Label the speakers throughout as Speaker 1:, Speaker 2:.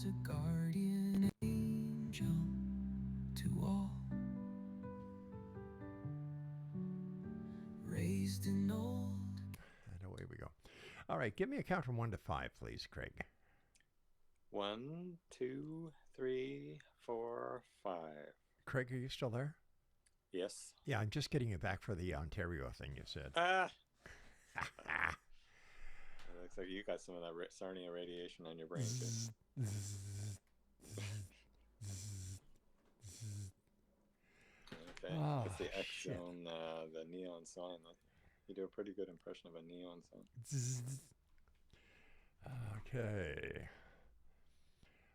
Speaker 1: was a guardian angel to all, raised in old.
Speaker 2: And away we go. All right, give me a count from 1 to 5, please, Craig.
Speaker 3: 1, 2, 3, 4, 5.
Speaker 2: Craig, are you still there?
Speaker 3: Yes.
Speaker 2: Yeah, I'm just getting you back for the Ontario thing you said.
Speaker 3: It looks like you got some of that Sarnia radiation on your brain, too. Okay, that's the X zone, the neon sign. You do a pretty good impression of a neon sign.
Speaker 2: Okay.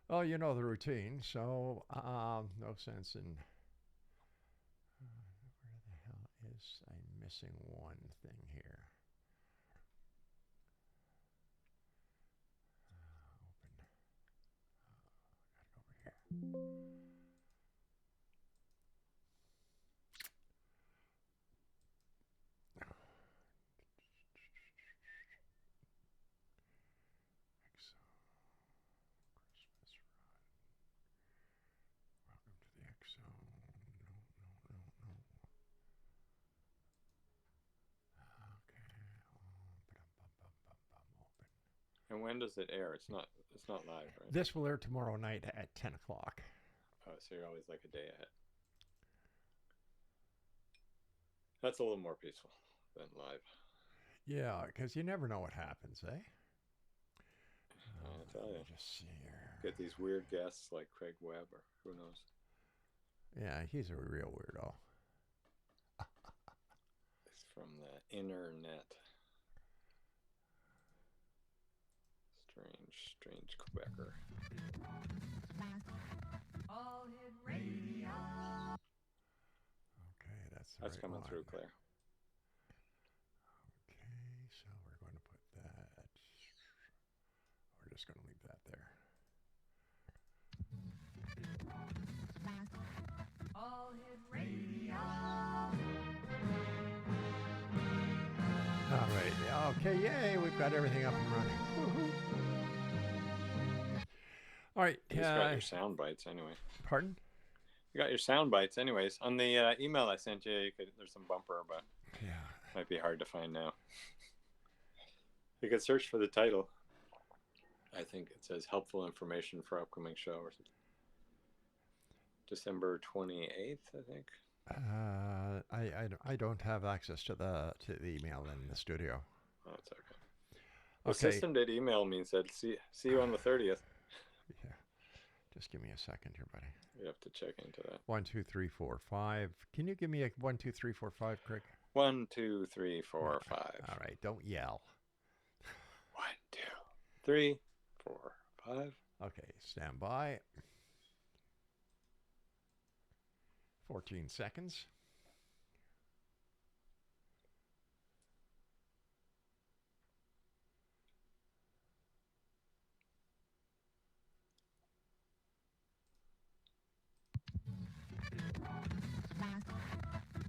Speaker 2: Well, you know the routine, so no sense in... where the hell is... I'm missing one thing here. Open. Gotta go over here.
Speaker 3: And when does it air? It's not live, right?
Speaker 2: This will air tomorrow night at 10 o'clock.
Speaker 3: Oh, so you're always like a day ahead. That's a little more peaceful than live.
Speaker 2: Yeah, because you never know what happens, eh?
Speaker 3: I tell you.
Speaker 2: Just see here.
Speaker 3: Get these weird guests like Craig Webb or who knows.
Speaker 2: Yeah, he's a real weirdo.
Speaker 3: It's from the internet. Strange Quebecer.
Speaker 1: All hit radio.
Speaker 2: Okay, that's
Speaker 3: right coming
Speaker 2: one.
Speaker 3: Through, Claire.
Speaker 2: Okay, so we're going to put that. We're just going to leave that there.
Speaker 1: All hit radio.
Speaker 2: All right. Okay, yay, we've got everything up and running. Woo-hoo. All right.
Speaker 3: You just got your sound bites anyway.
Speaker 2: Pardon?
Speaker 3: You got your sound bites anyways. On the email I sent you, there's some bumper, but
Speaker 2: yeah,
Speaker 3: might be hard to find now. You could search for the title. I think it says helpful information for upcoming show or something. December 28th, I think.
Speaker 2: I don't have access to the email in the studio.
Speaker 3: Oh, it's okay. The system did email me and said, see you on the 30th.
Speaker 2: Yeah. Just give me a second here, buddy.
Speaker 3: You have to check into that.
Speaker 2: 1, 2, 3, 4, 5. Can you give me a 1, 2, 3, 4, 5, Craig?
Speaker 3: 1, 2, 3, 4, 5.
Speaker 2: All right, don't yell.
Speaker 3: 1, 2, 3, 4, 5.
Speaker 2: Okay, stand by. 14 seconds.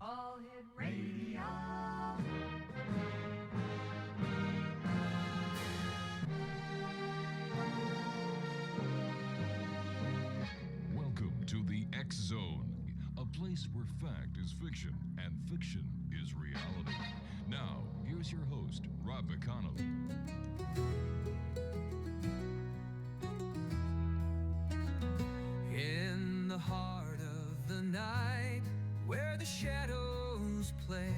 Speaker 1: All hit radio.
Speaker 4: Welcome to the X Zone, a place where fact is fiction and fiction is reality. Now, here's your host, Rob McConnell.
Speaker 1: In the heart of the night, where the shadows play,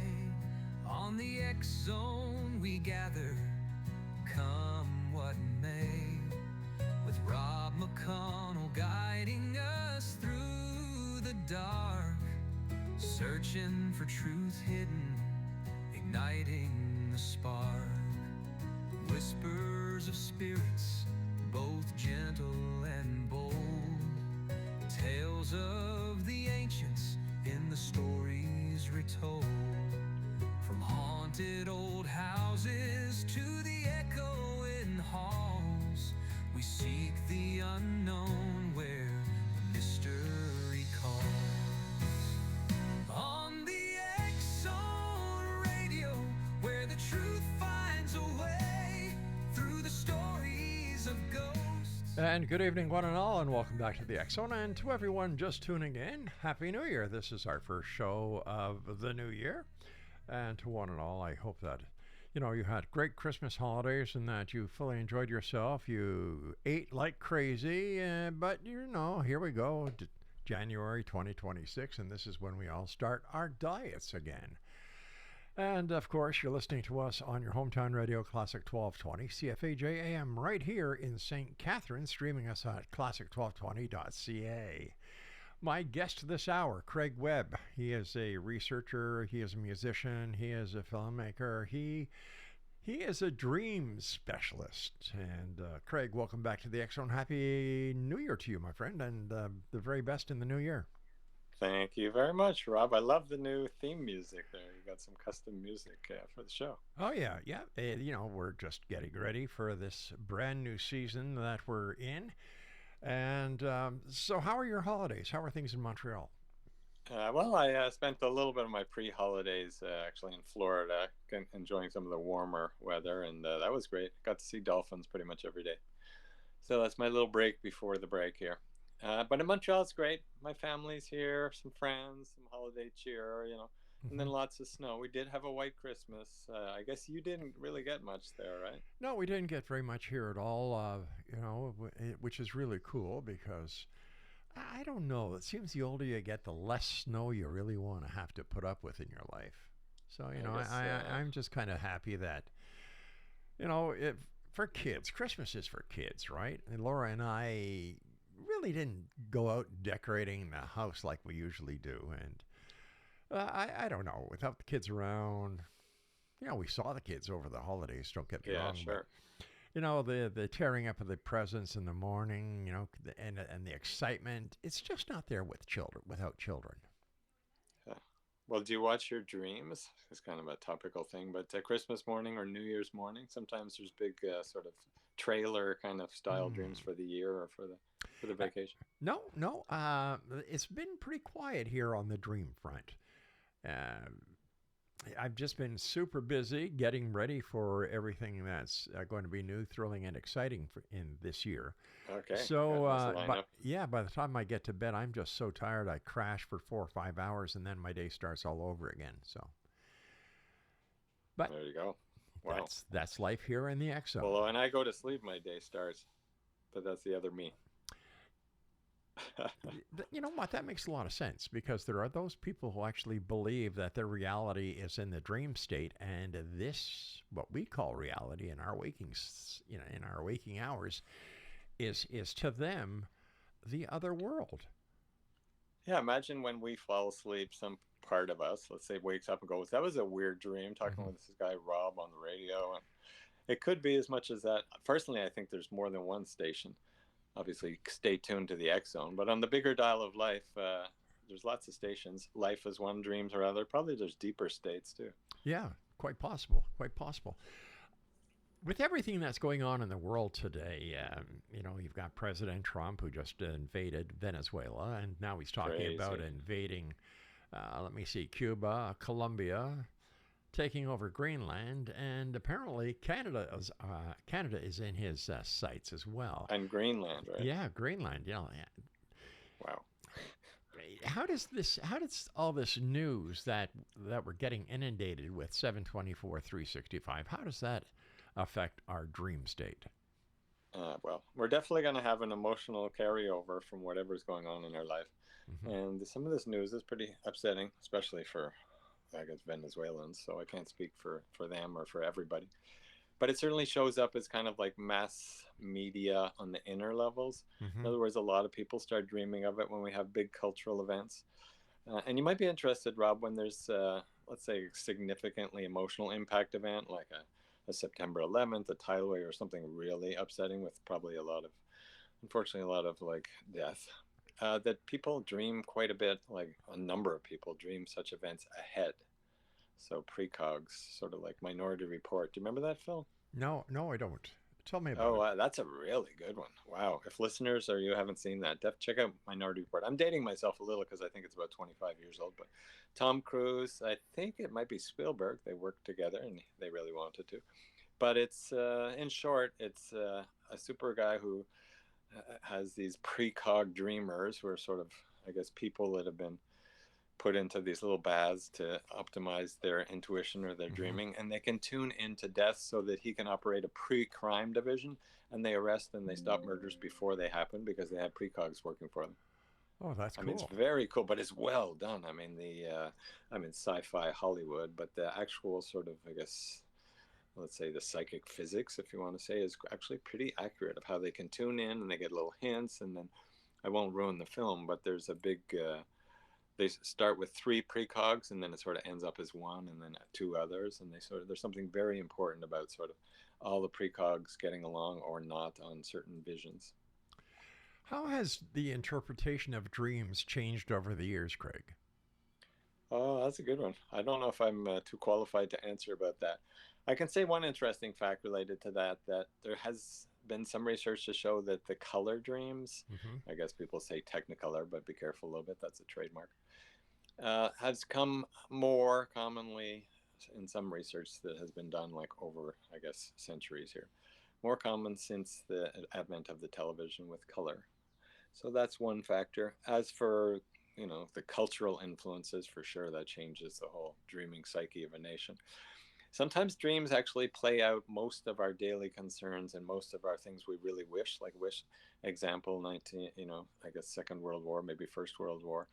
Speaker 1: on the X Zone we gather, come what may, with Rob McConnell guiding us through the dark, searching for truth hidden, igniting the spark. Whispers of spirits, both gentle and bold, tales of the ancients in the stories retold. From haunted old houses to the echoing halls, we seek the unknown where the mystery calls. On the X-Zone Radio, where the truth finds a way through the stories of ghosts
Speaker 2: And good evening, one and all, and welcome back to the X Zone. And to everyone just tuning in, Happy New Year. This is our first show of the new year. And to one and all, I hope that, you had great Christmas holidays and that you fully enjoyed yourself. You ate like crazy, but, here we go, January 2026, and this is when we all start our diets again. And of course, you're listening to us on your hometown radio, Classic 1220, CFAJ AM, right here in St. Catharines, streaming us at classic1220.ca. My guest this hour, Craig Webb. He is a researcher, he is a musician, he is a filmmaker, he is a dream specialist. And Craig, welcome back to the X Zone. Happy New Year to you, my friend, and the very best in the new year.
Speaker 3: Thank you very much, Rob. I love the new theme music there. You got some custom music for the show.
Speaker 2: Oh, yeah. We're just getting ready for this brand new season that we're in. And so how are your holidays? How are things in Montreal?
Speaker 3: Well, I spent a little bit of my pre-holidays actually in Florida, enjoying some of the warmer weather, and that was great. Got to see dolphins pretty much every day. So that's my little break before the break here. But in Montreal, it's great. My family's here, some friends, some holiday cheer, and then lots of snow. We did have a white Christmas. I guess you didn't really get much there, right?
Speaker 2: No, we didn't get very much here at all, which is really cool because, I don't know, it seems the older you get, the less snow you really want to have to put up with in your life. So, I'm just kind of happy that, for kids, Christmas is for kids, right? And Laura and I really didn't go out decorating the house like we usually do. And I don't know, without the kids around, we saw the kids over the holidays, don't get me wrong.
Speaker 3: Sure.
Speaker 2: But, the tearing up of the presents in the morning, and the excitement, it's just not there without children.
Speaker 3: Well, do you watch your dreams? It's kind of a topical thing, but Christmas morning or New Year's morning, sometimes there's big sort of trailer kind of style dreams for the year or for the vacation.
Speaker 2: No. It's been pretty quiet here on the dream front. I've just been super busy getting ready for everything that's going to be new, thrilling, and exciting in this year.
Speaker 3: Okay.
Speaker 2: So, by the time I get to bed, I'm just so tired. I crash for 4 or 5 hours, and then my day starts all over again. So, but
Speaker 3: there you go. Wow.
Speaker 2: That's life here in the X Zone.
Speaker 3: Well, when I go to sleep, my day starts, but that's the other me.
Speaker 2: You know what? That makes a lot of sense because there are those people who actually believe that their reality is in the dream state, and this, what we call reality in our waking hours, is to them the other world.
Speaker 3: Yeah, imagine when we fall asleep, some part of us, let's say, wakes up and goes, "That was a weird dream." Talking with this guy Rob on the radio, and it could be as much as that. Personally, I think there's more than one station. Obviously, stay tuned to the X Zone. But on the bigger dial of life, there's lots of stations. Life is one, dreams are other. Probably there's deeper states, too.
Speaker 2: Yeah, quite possible. With everything that's going on in the world today, you've got President Trump who just invaded Venezuela, and now he's talking about invading, Cuba, Colombia, taking over Greenland, and apparently Canada is in his sights as well.
Speaker 3: And Greenland, right?
Speaker 2: Yeah, Greenland. Yeah.
Speaker 3: Wow.
Speaker 2: How does all this news that we're getting inundated with 724, 365? How does that affect our dream state?
Speaker 3: Well, we're definitely going to have an emotional carryover from whatever's going on in our life, and some of this news is pretty upsetting, especially for, I guess, Venezuelans, so I can't speak for them or for everybody. But it certainly shows up as kind of like mass media on the inner levels. In other words, a lot of people start dreaming of it when we have big cultural events. And you might be interested, Rob, when there's, let's say, a significantly emotional impact event, like a September 11th, a tidal wave, or something really upsetting with probably unfortunately, a lot of like death. That people dream quite a bit, like a number of people dream such events ahead. So precogs, sort of like Minority Report. Do you remember that film?
Speaker 2: No, I don't. Tell me about it.
Speaker 3: Oh, that's a really good one. Wow. If listeners or you haven't seen that, check out Minority Report. I'm dating myself a little because I think it's about 25 years old. But Tom Cruise, I think it might be Spielberg. They worked together and they really wanted to. But it's, in short, it's a super guy who has these precog dreamers who are sort of, I guess, people that have been put into these little baths to optimize their intuition or their dreaming, and they can tune into death so that he can operate a pre-crime division, and they arrest and they stop murders before they happen because they have precogs working for them.
Speaker 2: Oh, that's
Speaker 3: I mean, it's
Speaker 2: cool.
Speaker 3: very cool, but it's well done. I mean, sci-fi Hollywood, but the actual sort of, I guess, let's say the psychic physics, if you want to say, is actually pretty accurate of how they can tune in and they get little hints. And then I won't ruin the film, but there's a big, they start with 3 precogs and then it sort of ends up as 1 and then 2 others. And there's something very important about sort of all the precogs getting along or not on certain visions.
Speaker 2: How has the interpretation of dreams changed over the years, Craig?
Speaker 3: Oh, that's a good one. I don't know if I'm too qualified to answer about that. I can say one interesting fact related to that there has been some research to show that the color dreams, I guess people say technicolor, but be careful a little bit, that's a trademark, has come more commonly in some research that has been done like over, I guess, centuries here. More common since the advent of the television with color. So that's one factor. As for the cultural influences, for sure, that changes the whole dreaming psyche of a nation. Sometimes dreams actually play out most of our daily concerns and most of our things we really wish, example, I guess Second World War, maybe First World War.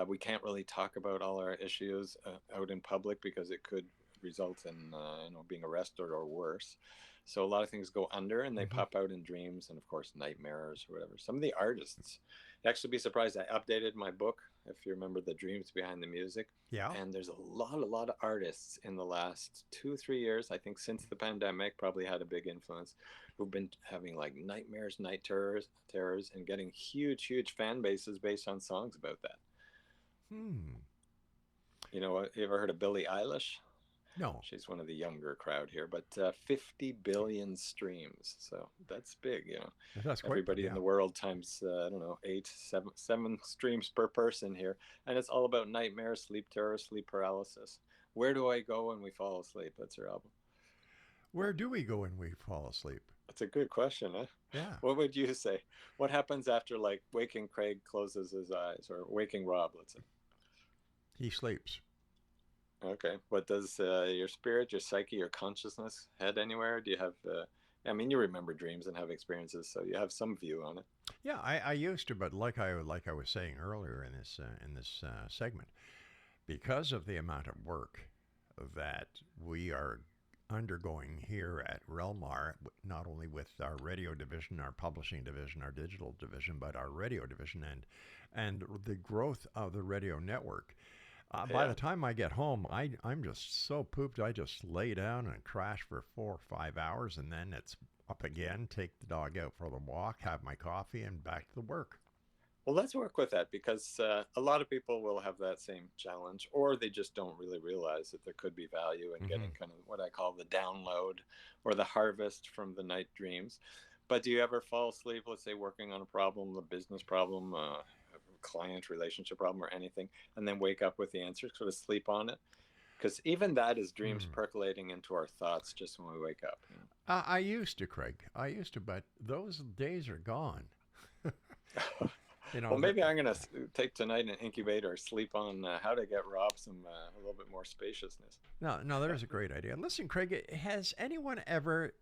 Speaker 3: We can't really talk about all our issues out in public because it could result in being arrested or worse. So a lot of things go under and they pop out in dreams and, of course, nightmares or whatever. Some of the artists, you'd actually be surprised. I updated my book, if you remember, The Dreams Behind the Music.
Speaker 2: Yeah.
Speaker 3: And there's a lot of artists in the last 2-3 years, I think since the pandemic, probably had a big influence, who've been having like nightmares, night terrors, and getting huge fan bases based on songs about that. You ever heard of Billie Eilish?
Speaker 2: No.
Speaker 3: She's one of the younger crowd here, but 50 billion streams. So that's big,
Speaker 2: That's quite
Speaker 3: everybody
Speaker 2: big, yeah.
Speaker 3: in the world times, 7 streams per person here. And it's all about nightmares, sleep terror, sleep paralysis. Where do I go when we fall asleep? That's her album.
Speaker 2: Where do we go when we fall asleep?
Speaker 3: That's a good question, huh?
Speaker 2: Yeah.
Speaker 3: What would you say? What happens after like waking Craig closes his eyes, or waking Rob, let's say?
Speaker 2: He sleeps.
Speaker 3: Okay. But does your spirit, your psyche, your consciousness head anywhere? Do you have, you remember dreams and have experiences, so you have some view on it.
Speaker 2: Yeah, I used to, but like I was saying earlier in this segment, because of the amount of work that we are undergoing here at REL-MAR, not only with our radio division, our publishing division, our digital division, but our radio division and the growth of the radio network. By the time I get home, I'm just so pooped. I just lay down and crash for 4 or 5 hours, and then it's up again, take the dog out for the walk, have my coffee, and back to the work.
Speaker 3: Well, let's work with that because a lot of people will have that same challenge, or they just don't really realize that there could be value in getting kind of what I call the download or the harvest from the night dreams. But do you ever fall asleep, let's say working on a problem, a business problem, client relationship problem or anything, and then wake up with the answer, sort of sleep on it? Because even that is dreams percolating into our thoughts just when we wake up.
Speaker 2: I used to, Craig. I used to, but those days are gone.
Speaker 3: Well, maybe I'm going to take tonight an incubator or sleep on how to get Rob a little bit more spaciousness.
Speaker 2: No, there's a great idea. Listen, Craig, has anyone ever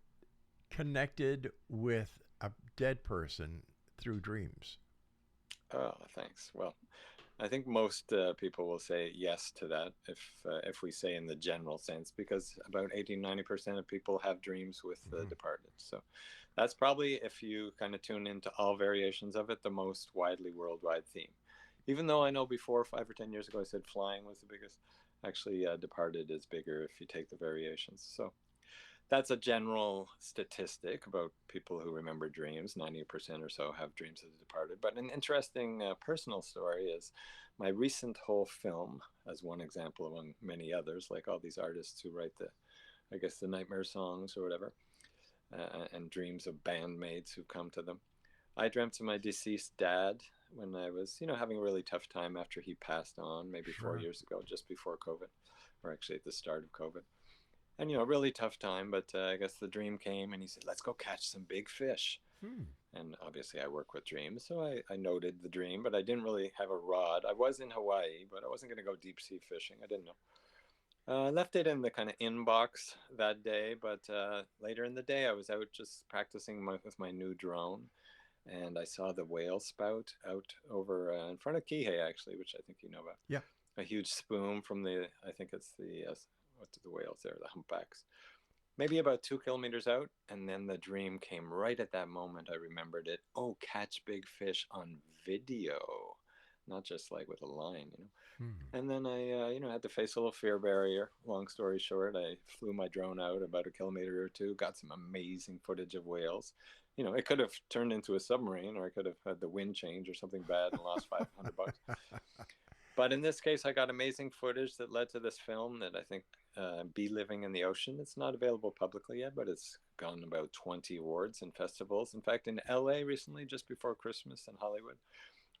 Speaker 2: connected with a dead person through dreams?
Speaker 3: Oh, thanks. Well, I think most people will say yes to that if we say in the general sense, because about 80-90% of people have dreams with the departed. So that's probably, if you kind of tune into all variations of it, the most widely worldwide theme. Even though I know before, 5 or 10 years ago, I said flying was the biggest. Actually, departed is bigger if you take the variations. So that's a general statistic about people who remember dreams. 90% or so have dreams of the departed. But an interesting personal story is my recent whole film, as one example among many others, like all these artists who write the nightmare songs or whatever, and dreams of bandmates who come to them. I dreamt of my deceased dad when I was, having a really tough time after he passed on, maybe 4 years ago, just before COVID, or actually at the start of COVID. And, really tough time, but I guess the dream came and he said, let's go catch some big fish. And obviously I work with dreams, so I noted the dream, but I didn't really have a rod. I was in Hawaii, but I wasn't going to go deep sea fishing. I didn't know. I left it in the kind of inbox that day, but later in the day, I was out just practicing with my new drone, and I saw the whale spout out over in front of Kihei, actually, which I think you know about.
Speaker 2: Yeah.
Speaker 3: A huge spume from I think it's what's the whales there, the humpbacks. Maybe about 2 kilometers out, and then the dream came right at that moment. I remembered it. Oh, catch big fish on video, not just like with a line, you know. And then I, had to face a little fear barrier. Long story short, I flew my drone out about 1 kilometer or 2, got some amazing footage of whales. You know, it could have turned into a submarine, or I could have had the wind change or something bad and lost $500. But in this case, I got amazing footage that led to this film that I think, Be Living in the Ocean. It's not available publicly yet, but it's gotten about 20 awards and festivals. In fact, in LA recently, just before Christmas in Hollywood,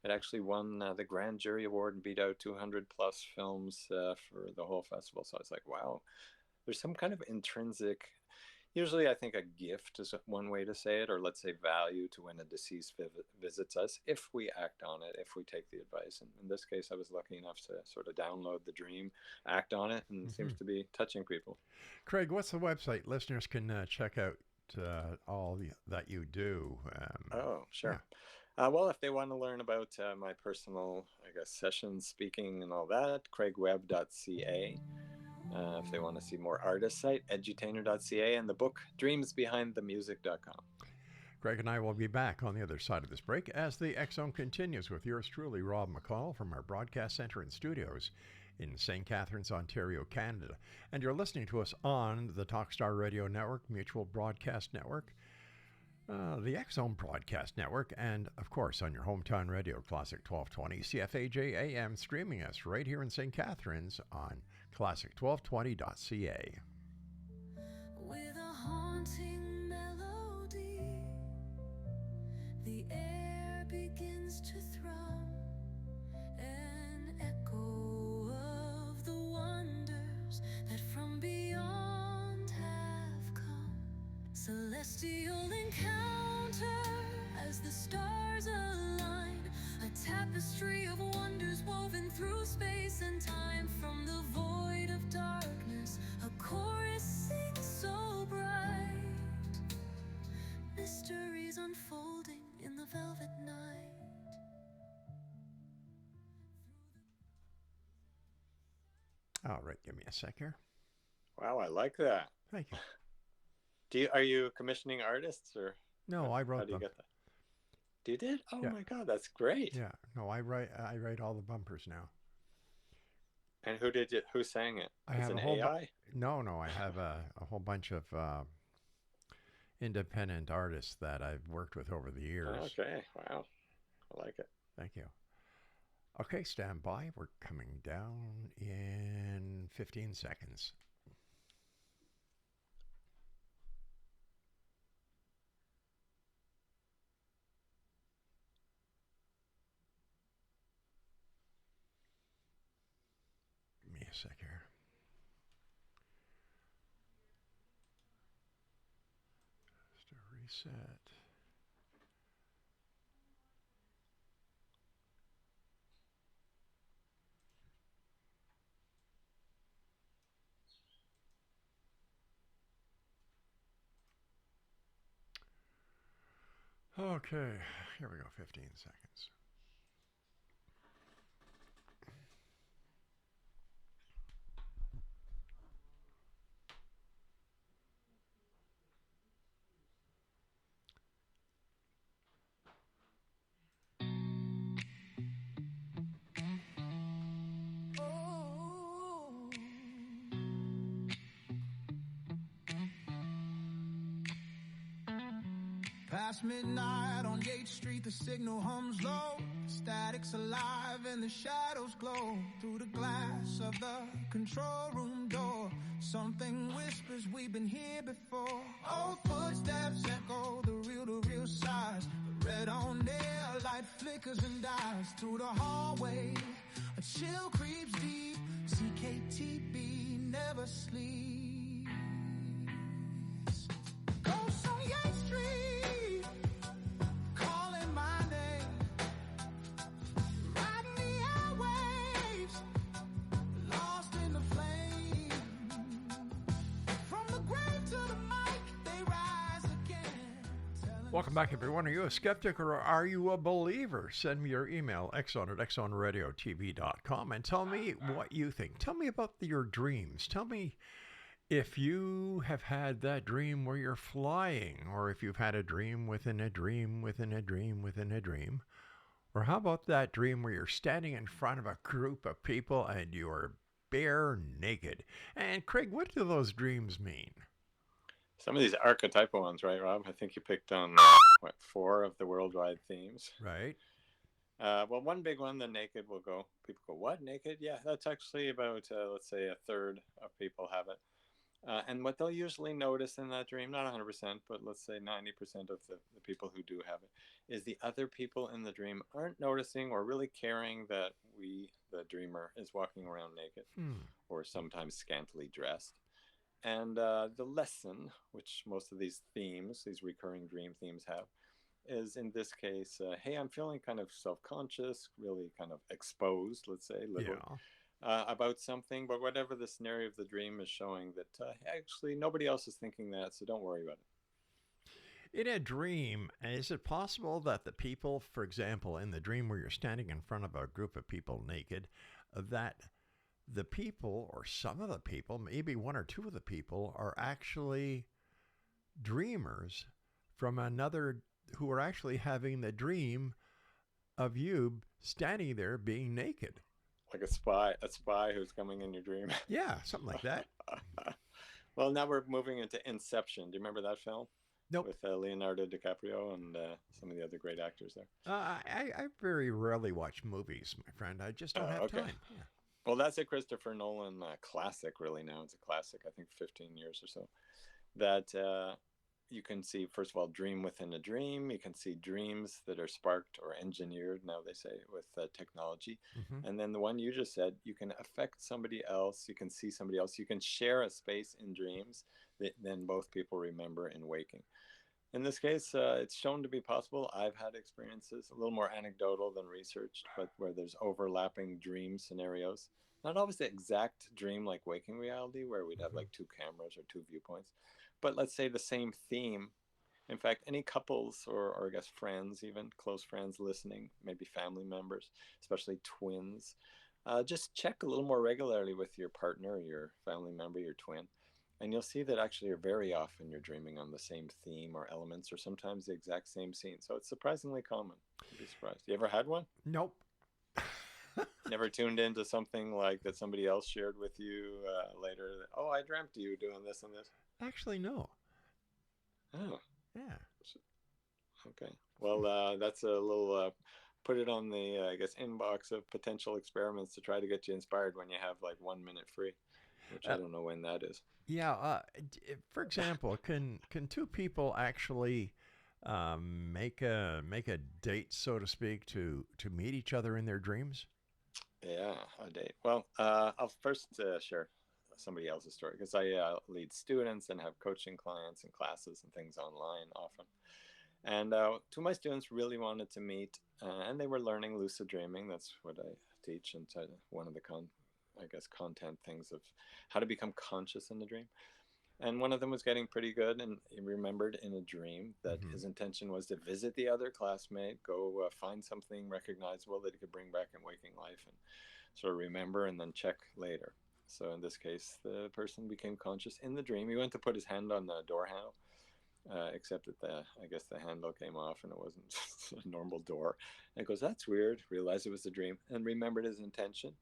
Speaker 3: it actually won the Grand Jury Award and beat out 200 plus films for the whole festival. So I was like, wow, there's some kind of intrinsic, usually I think a gift is one way to say it, or let's say value to when a deceased visits us, if we act on it, if we take the advice. And in this case, I was lucky enough to sort of download the dream, act on it, and it seems to be touching people.
Speaker 2: Craig, what's the website listeners can check out all that you do?
Speaker 3: Oh, sure.
Speaker 2: Yeah.
Speaker 3: Well, if they want to learn about my personal, I guess, sessions, speaking and all that, craigwebb.ca. If they want to see more artist site, edutainer.ca, and the book, dreamsbehindthemusic.com.
Speaker 2: Craig and I will be back on the other side of this break as the X Zone continues with yours truly, Rob McConnell, from our broadcast center and studios in St. Catharines, Ontario, Canada. And you're listening to us on the Talkstar Radio Network, Mutual Broadcast Network, the X Zone Broadcast Network, and of course on your hometown radio, Classic 1220, CFAJ AM, streaming us right here in St. Catharines on classic1220.ca.
Speaker 1: With a haunting melody, the air begins to thrum, an echo of the wonders that from beyond have come. Celestial encounter as the stars align, a tapestry of wonders woven through space and time. From the void of darkness, a chorus sings so bright, mysteries unfolding in the velvet night.
Speaker 2: All right, give me a sec here.
Speaker 3: Wow, I like that.
Speaker 2: Thank you.
Speaker 3: Are you commissioning artists, or
Speaker 2: No, I wrote
Speaker 3: how do you
Speaker 2: them.
Speaker 3: get that? You did? Oh
Speaker 2: Yeah.
Speaker 3: my God, that's great.
Speaker 2: Yeah, no, I write all the bumpers now.
Speaker 3: And who sang it?
Speaker 2: I
Speaker 3: It's
Speaker 2: have
Speaker 3: an
Speaker 2: a whole
Speaker 3: AI?
Speaker 2: No, I have a whole bunch of independent artists that I've worked with over the years.
Speaker 3: Okay, wow. I like it.
Speaker 2: Thank you. Okay, stand by. We're coming down in 15 seconds. Give me a sec here. Just a reset. Okay, here we go, 15 seconds.
Speaker 5: Past midnight on Yates Street, the signal hums low. The static's alive and the shadows glow. Through the glass of the control room door, something whispers, we've been here before. Old footsteps echo the real size. The red on air, light flickers and dies. Through the hallway, a chill creeps deep. CKTB never sleeps. Ghosts on Yates Street, calling
Speaker 2: Welcome back, everyone. Are you a skeptic or are you a believer? Send me your email, xzone@xzoneradiotv.com, and tell me what you think. Tell me about your dreams. Tell me if you have had that dream where you're flying, or if you've had a dream within a dream within a dream within a dream. Or how about that dream where you're standing in front of a group of people and you're bare naked? And Craig, what do those dreams mean?
Speaker 3: Some of these archetypal ones, right, Rob? I think you picked on, 4 of the worldwide themes.
Speaker 2: Right.
Speaker 3: Well, one big one, the naked, people go, what, naked? Yeah, that's actually about, let's say, a third of people have it. And what they'll usually notice in that dream, not 100%, but let's say 90% of the people who do have it, is the other people in the dream aren't noticing or really caring that the dreamer, is walking around naked or sometimes scantily dressed. And the lesson, which most of these themes, these recurring dream themes have, is in this case, hey, I'm feeling kind of self-conscious, really kind of exposed, let's say, literally, about something. But whatever the scenario of the dream is showing that actually nobody else is thinking that, so don't worry about it.
Speaker 2: In a dream, is it possible that the people, for example, in the dream where you're standing in front of a group of people naked, that the people, or some of the people, maybe one or two of the people, are actually dreamers from another, who are actually having the dream of you standing there being naked?
Speaker 3: Like a spy who's coming in your dream.
Speaker 2: Yeah, something like that.
Speaker 3: Well, now we're moving into Inception. Do you remember that film?
Speaker 2: Nope.
Speaker 3: With Leonardo DiCaprio and some of the other great actors there.
Speaker 2: I very rarely watch movies, my friend. I just don't have time. Yeah.
Speaker 3: Well, that's a Christopher Nolan classic, really. Now it's a classic, I think 15 years or so, that you can see, first of all, dream within a dream. You can see dreams that are sparked or engineered, now they say, with technology. And then the one you just said, you can affect somebody else. You can see somebody else. You can share a space in dreams that then both people remember in waking. In this case, it's shown to be possible. I've had experiences, a little more anecdotal than researched, but where there's overlapping dream scenarios. Not always the exact dream like waking reality, where we'd have like 2 cameras or 2 viewpoints, but let's say the same theme. In fact, any couples or I guess friends, even close friends listening, maybe family members, especially twins, just check a little more regularly with your partner, your family member, your twin. And you'll see that actually very often you're dreaming on the same theme or elements, or sometimes the exact same scene. So it's surprisingly common. You'd be surprised. You ever had one?
Speaker 2: Nope.
Speaker 3: Never tuned into something like that somebody else shared with you later? Oh, I dreamt of you doing this and this.
Speaker 2: Actually, no.
Speaker 3: Oh.
Speaker 2: Yeah.
Speaker 3: Okay. Well, that's a little, put it on the, I guess, inbox of potential experiments to try to get you inspired when you have like 1 minute free, which I don't know when that is.
Speaker 2: Yeah. For example, can 2 people actually make a date, so to speak, to meet each other in their dreams?
Speaker 3: Yeah, a date. Well, I'll first share somebody else's story, because I lead students and have coaching clients and classes and things online often. And 2 of my students really wanted to meet, and they were learning lucid dreaming. That's what I teach, and so one of the content things of how to become conscious in the dream. And one of them was getting pretty good, and he remembered in a dream that his intention was to visit the other classmate, go find something recognizable that he could bring back in waking life and sort of remember and then check later. So in this case, the person became conscious in the dream. He went to put his hand on the door handle, except that the handle came off and it wasn't a normal door. And he goes, that's weird, realized it was a dream, and remembered his intention.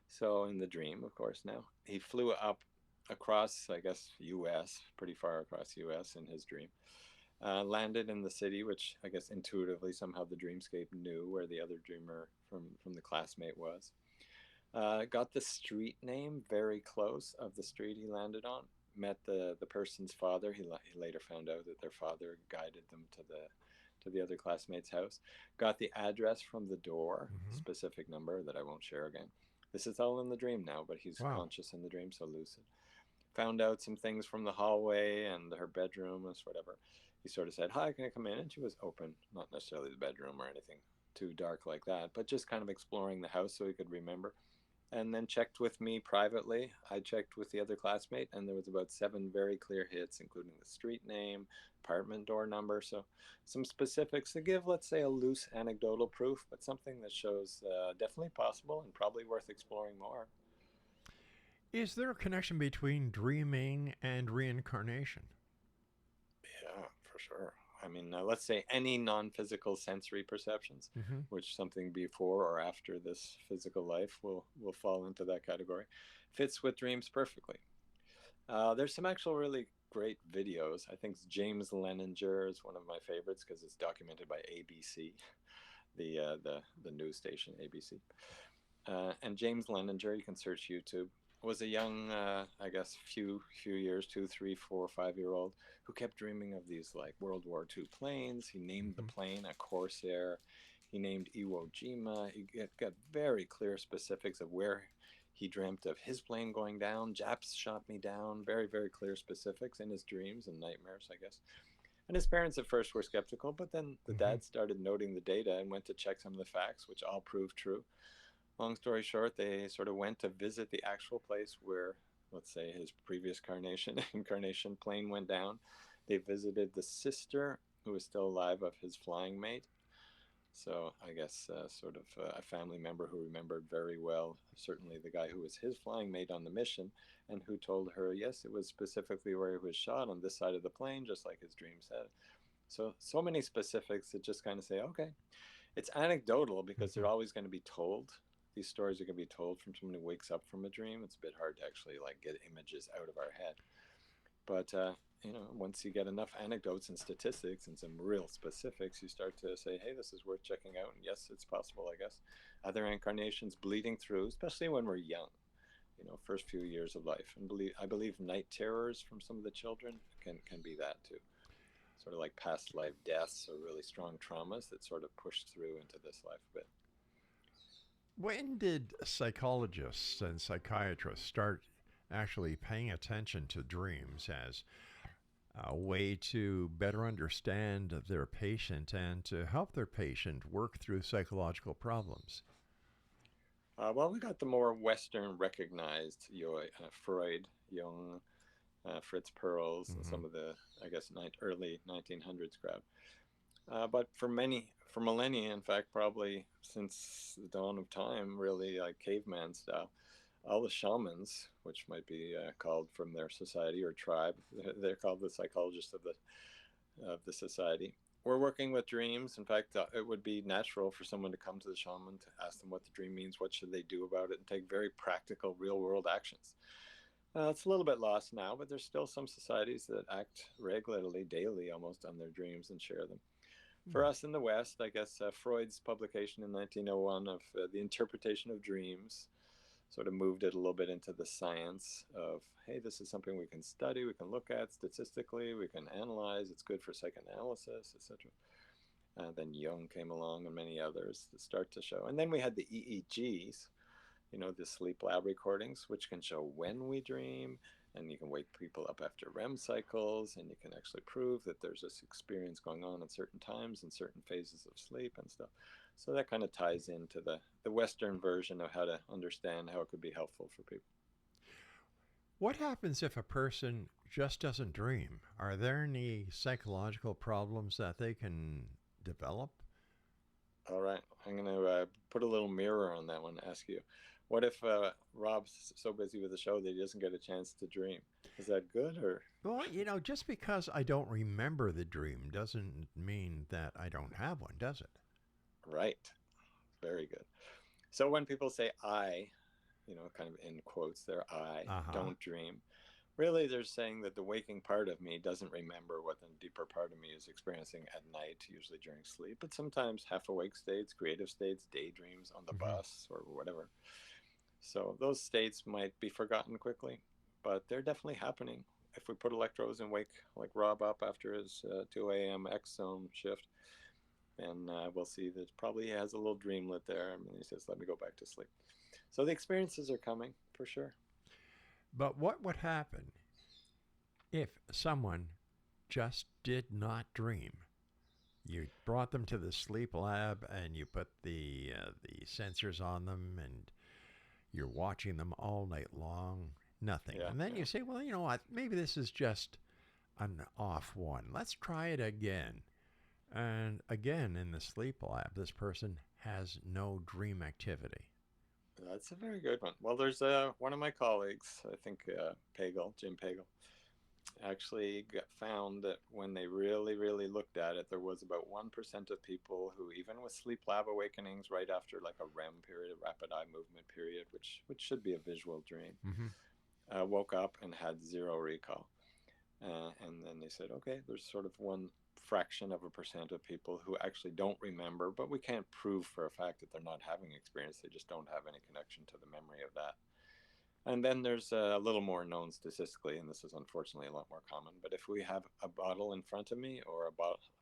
Speaker 3: So in the dream, of course, now he flew up across, I guess, U.S., pretty far across U.S. in his dream, landed in the city, which I guess intuitively somehow the dreamscape knew where the other dreamer from the classmate was. Got the street name very close of the street he landed on. Met the person's father. He later found out that their father guided them to the other classmate's house. Got the address from the door, specific number that I won't share again. This is all in the dream now, but he's conscious in the dream, so lucid. Found out some things from the hallway and her bedroom and whatever. He sort of said, hi, can I come in? And she was open, not necessarily the bedroom or anything too dark like that, but just kind of exploring the house so he could remember. and then checked with me privately. I checked with the other classmate, and there was about 7 very clear hits, including the street name, apartment door number. So some specifics to give, let's say, a loose anecdotal proof, but something that shows definitely possible and probably worth exploring more.
Speaker 2: Is there a connection between dreaming and reincarnation?
Speaker 3: Yeah, for sure. I mean, let's say any non-physical sensory perceptions,
Speaker 2: Mm-hmm.
Speaker 3: which something before or after this physical life will fall into that category, fits with dreams perfectly. There's some actual really great videos. I think James Leninger is one of my favorites because it's documented by ABC, the news station ABC. And James Leninger, you can search YouTube, was a young, I guess, few years, 2, 3, 4, 5-year-old who kept dreaming of these like World War II planes. He named the
Speaker 2: Mm-hmm.
Speaker 3: plane a Corsair. He named Iwo Jima. He got very clear specifics of where he dreamt of his plane going down. Japs shot me down. Very, very clear specifics in his dreams and nightmares, I guess. And his parents at first were skeptical, but then the
Speaker 2: Mm-hmm.
Speaker 3: dad started noting the data and went to check some of the facts, which all proved true. Long story short, they sort of went to visit the actual place where, let's say, his previous incarnation plane went down. They visited the sister, who was still alive, of his flying mate. So I guess sort of a family member who remembered very well, certainly the guy who was his flying mate on the mission, and who told her, yes, it was specifically where he was shot on this side of the plane, just like his dream said. So many specifics that just kind of say, okay, it's anecdotal because
Speaker 2: Mm-hmm.
Speaker 3: they're always going to be told. These stories are going to be told from someone who wakes up from a dream. It's a bit hard to actually like get images out of our head. But once you get enough anecdotes and statistics and some real specifics, you start to say, hey, this is worth checking out. And yes, it's possible, I guess. Other incarnations bleeding through, especially when we're young, first few years of life. And I believe night terrors from some of the children can be that too. Sort of like past life deaths or really strong traumas that sort of push through into this life a bit.
Speaker 2: When did psychologists and psychiatrists start actually paying attention to dreams as a way to better understand their patient and to help their patient work through psychological problems?
Speaker 3: Well, we got the more Western recognized Freud, Jung, Fritz Perls, and
Speaker 2: Mm-hmm.
Speaker 3: some of the, I guess, early 1900s crowd. But for millennia, in fact, probably since the dawn of time, really like caveman style, all the shamans, which might be called from their society or tribe, they're called the psychologists of the society. We're working with dreams. In fact, it would be natural for someone to come to the shaman to ask them what the dream means, what should they do about it, and take very practical, real world actions. It's a little bit lost now, but there's still some societies that act regularly, daily almost, on their dreams and share them. For us in the West, I guess Freud's publication in 1901 of The Interpretation of Dreams sort of moved it a little bit into the science of, hey, this is something we can study, we can look at statistically, we can analyze, it's good for psychoanalysis, etc. Then Jung came along and many others that start to show. And then we had the EEGs, the sleep lab recordings, which can show when we dream, and you can wake people up after REM cycles, and you can actually prove that there's this experience going on at certain times in certain phases of sleep and stuff. So that kind of ties into the Western version of how to understand how it could be helpful for people.
Speaker 2: What happens if a person just doesn't dream? Are there any psychological problems that they can develop?
Speaker 3: All right, I'm going to put a little mirror on that one and ask you, what if Rob's so busy with the show that he doesn't get a chance to dream? Is that good or?
Speaker 2: Well, just because I don't remember the dream doesn't mean that I don't have one, does it?
Speaker 3: Right, very good. So when people say I, kind of in quotes there, I
Speaker 2: Uh huh.
Speaker 3: don't dream, really they're saying that the waking part of me doesn't remember what the deeper part of me is experiencing at night, usually during sleep, but sometimes half awake states, creative states, daydreams on the
Speaker 2: Mm-hmm.
Speaker 3: bus or whatever. So those states might be forgotten quickly, but they're definitely happening. If we put electrodes and wake like Rob up after his 2 a.m. X zone shift, then we'll see that probably he has a little dreamlet there. I mean, he says, let me go back to sleep. So the experiences are coming for sure.
Speaker 2: But what would happen if someone just did not dream? You brought them to the sleep lab and you put the sensors on them, and You're watching them all night long, nothing.
Speaker 3: Yeah,
Speaker 2: And then
Speaker 3: yeah.
Speaker 2: you say, well, you know what? Maybe this is just an off one. Let's try it again. And again, in the sleep lab, this person has no dream activity.
Speaker 3: That's a very good one. Well, there's one of my colleagues, I think Jim Pagel, actually found that when they really, really looked at it, there was about 1% of people who, even with sleep lab awakenings right after like a REM period, a rapid eye movement period, which should be a visual dream, woke up and had zero recall. And then they said, okay, there's sort of one fraction of a percent of people who actually don't remember, but we can't prove for a fact that they're not having experience. They just don't have any connection to the memory of that. And then there's a little more known statistically, and this is unfortunately a lot more common, but if we have a bottle in front of me or a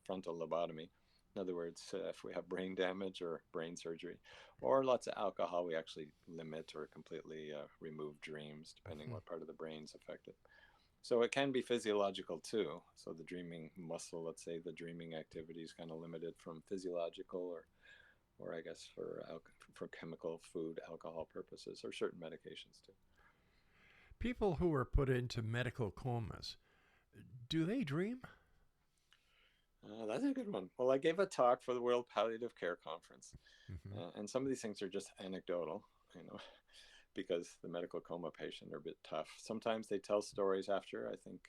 Speaker 3: frontal lobotomy, in other words, if we have brain damage or brain surgery or lots of alcohol, we actually limit or completely remove dreams, depending what part of the brain's affected. So it can be physiological too. So the dreaming muscle, let's say the dreaming activity is kind of limited from physiological or I guess for chemical, food, alcohol purposes, or certain medications too.
Speaker 2: People who are put into medical comas, do they dream?
Speaker 3: That's a good one. Well, I gave a talk for the World Palliative Care Conference, and some of these things are just anecdotal, because the medical coma patient are a bit tough. Sometimes they tell stories after. I think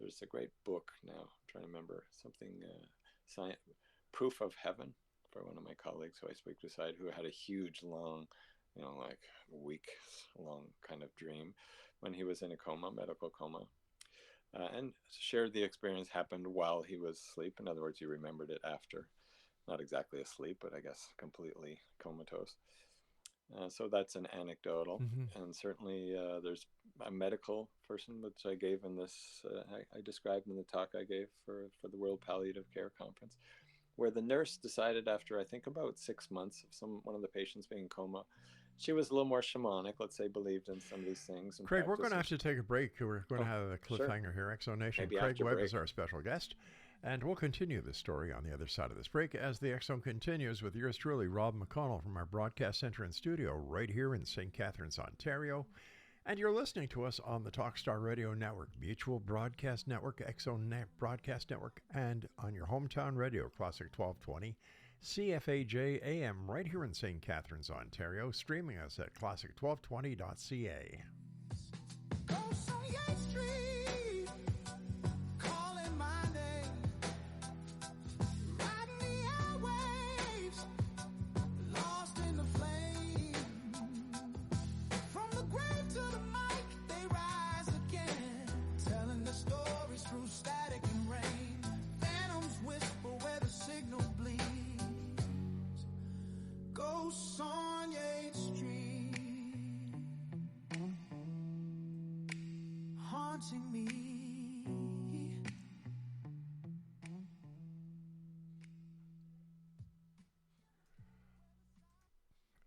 Speaker 3: there's a great book now. I'm trying to remember something, Proof of Heaven, for one of my colleagues who I speak beside, who had a huge, long, like weeks long kind of dream when he was in a coma, medical coma, and shared the experience happened while he was asleep. In other words, he remembered it after, not exactly asleep, but I guess completely comatose. So that's an anecdotal, and certainly there's a medical person, which I gave in this, I described in the talk I gave for the World Palliative Care Conference, where the nurse decided after I think about 6 months of one of the patients being in coma, she was a little more shamanic, let's say, believed in some of these things. And
Speaker 2: Craig, we're going to have to take a break. We're going to have a cliffhanger
Speaker 3: sure.
Speaker 2: here. Exo Nation.
Speaker 3: Maybe
Speaker 2: Craig
Speaker 3: after
Speaker 2: Webb
Speaker 3: break.
Speaker 2: is our special guest. And we'll continue this story on the other side of this break as the Exxon continues with yours truly, Rob McConnell, from our broadcast center and studio right here in St. Catharines, Ontario. And you're listening to us on the Talkstar Radio Network, Mutual Broadcast Network, Exxon Broadcast Network, and on your hometown radio, Classic 1220, CFAJ AM, right here in St. Catharines, Ontario, streaming us at classic1220.ca.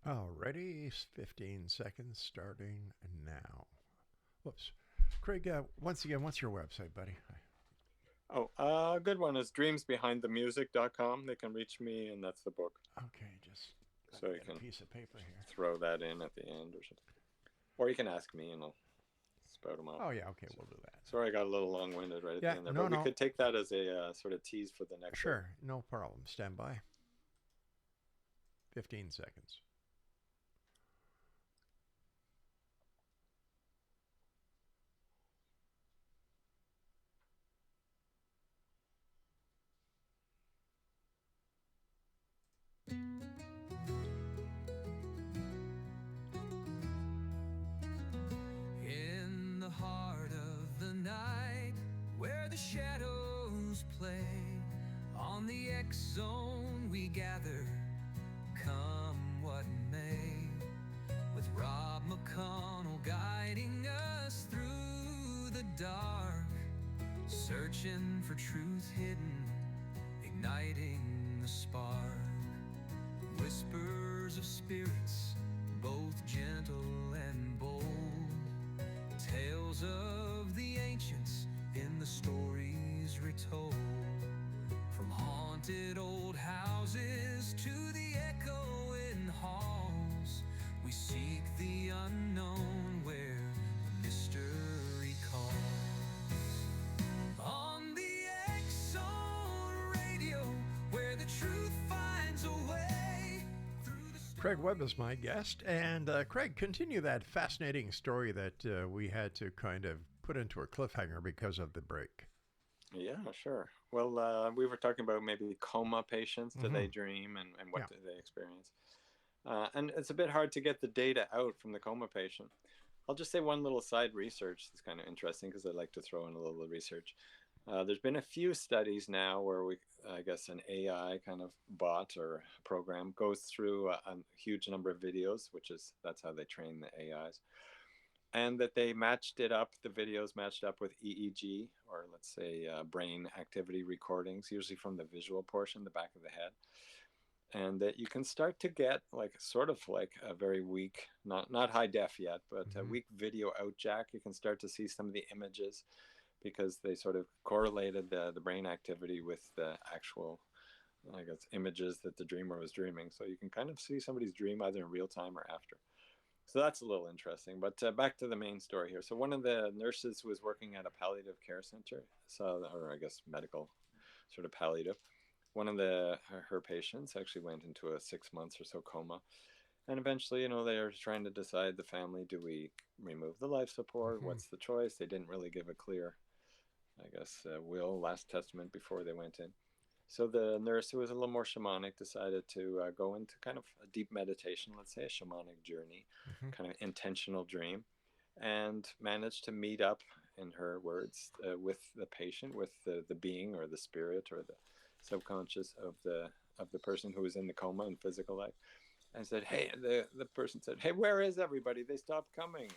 Speaker 2: Alrighty, 15 seconds starting now. Whoops. Craig, once again, what's your website, buddy?
Speaker 3: A good one is dreamsbehindthemusic.com. They can reach me, and that's the book.
Speaker 2: Okay, just
Speaker 3: so you can
Speaker 2: a piece of paper here.
Speaker 3: Throw that in at the end or something. Or you can ask me, and I'll spout them out.
Speaker 2: Oh, yeah, okay, we'll do that.
Speaker 3: Sorry, I got a little long-winded right at the end there.
Speaker 2: No,
Speaker 3: but we could take that as a sort of tease for the next
Speaker 2: Sure, no problem. Stand by. 15 seconds.
Speaker 1: In the heart of the night, where the shadows play, on the X Zone we gather, come what may, with Rob McConnell guiding us through the dark, searching for truth hidden, igniting the spark. Whispers of spirits, both gentle and bold, tales of the ancients in the stories retold, from haunted old houses to the echoing halls, we seek the
Speaker 2: Craig Webb is my guest. And Craig, continue that fascinating story that we had to kind of put into a cliffhanger because of the break.
Speaker 3: Yeah, sure. Well, we were talking about maybe coma patients. Do they
Speaker 2: Mm-hmm.
Speaker 3: dream, and what
Speaker 2: Yeah.
Speaker 3: do they experience? And it's a bit hard to get the data out from the coma patient. I'll just say one little side research that's kind of interesting because I like to throw in a little research. There's been a few studies now where I guess, an AI kind of bot or program goes through a huge number of videos, that's how they train the AIs, and that they matched it up. The videos matched up with EEG, or let's say brain activity recordings, usually from the visual portion, the back of the head, and that you can start to get like sort of like a very weak, not high def yet, but a
Speaker 2: Mm-hmm.
Speaker 3: weak video out jack. You can start to see some of the images because they sort of correlated the brain activity with the actual, I guess, images that the dreamer was dreaming. So you can kind of see somebody's dream either in real time or after. So that's a little interesting. But back to the main story here. So one of the nurses who was working at a palliative care center, or I guess medical sort of palliative, one of her patients actually went into a 6 months or so coma. And eventually, they are trying to decide, the family, do we remove the life support?
Speaker 2: Mm-hmm.
Speaker 3: What's the choice? They didn't really give a clear, I guess, will, last testament before they went in. So the nurse, who was a little more shamanic, decided to go into kind of a deep meditation, let's say a shamanic journey,
Speaker 2: Mm-hmm.
Speaker 3: kind of intentional dream, and managed to meet up, in her words, with the patient, with the being or the spirit or the subconscious of the person who was in the coma in physical life, and said, "Hey," the person said, "Hey, where is everybody? They stopped coming."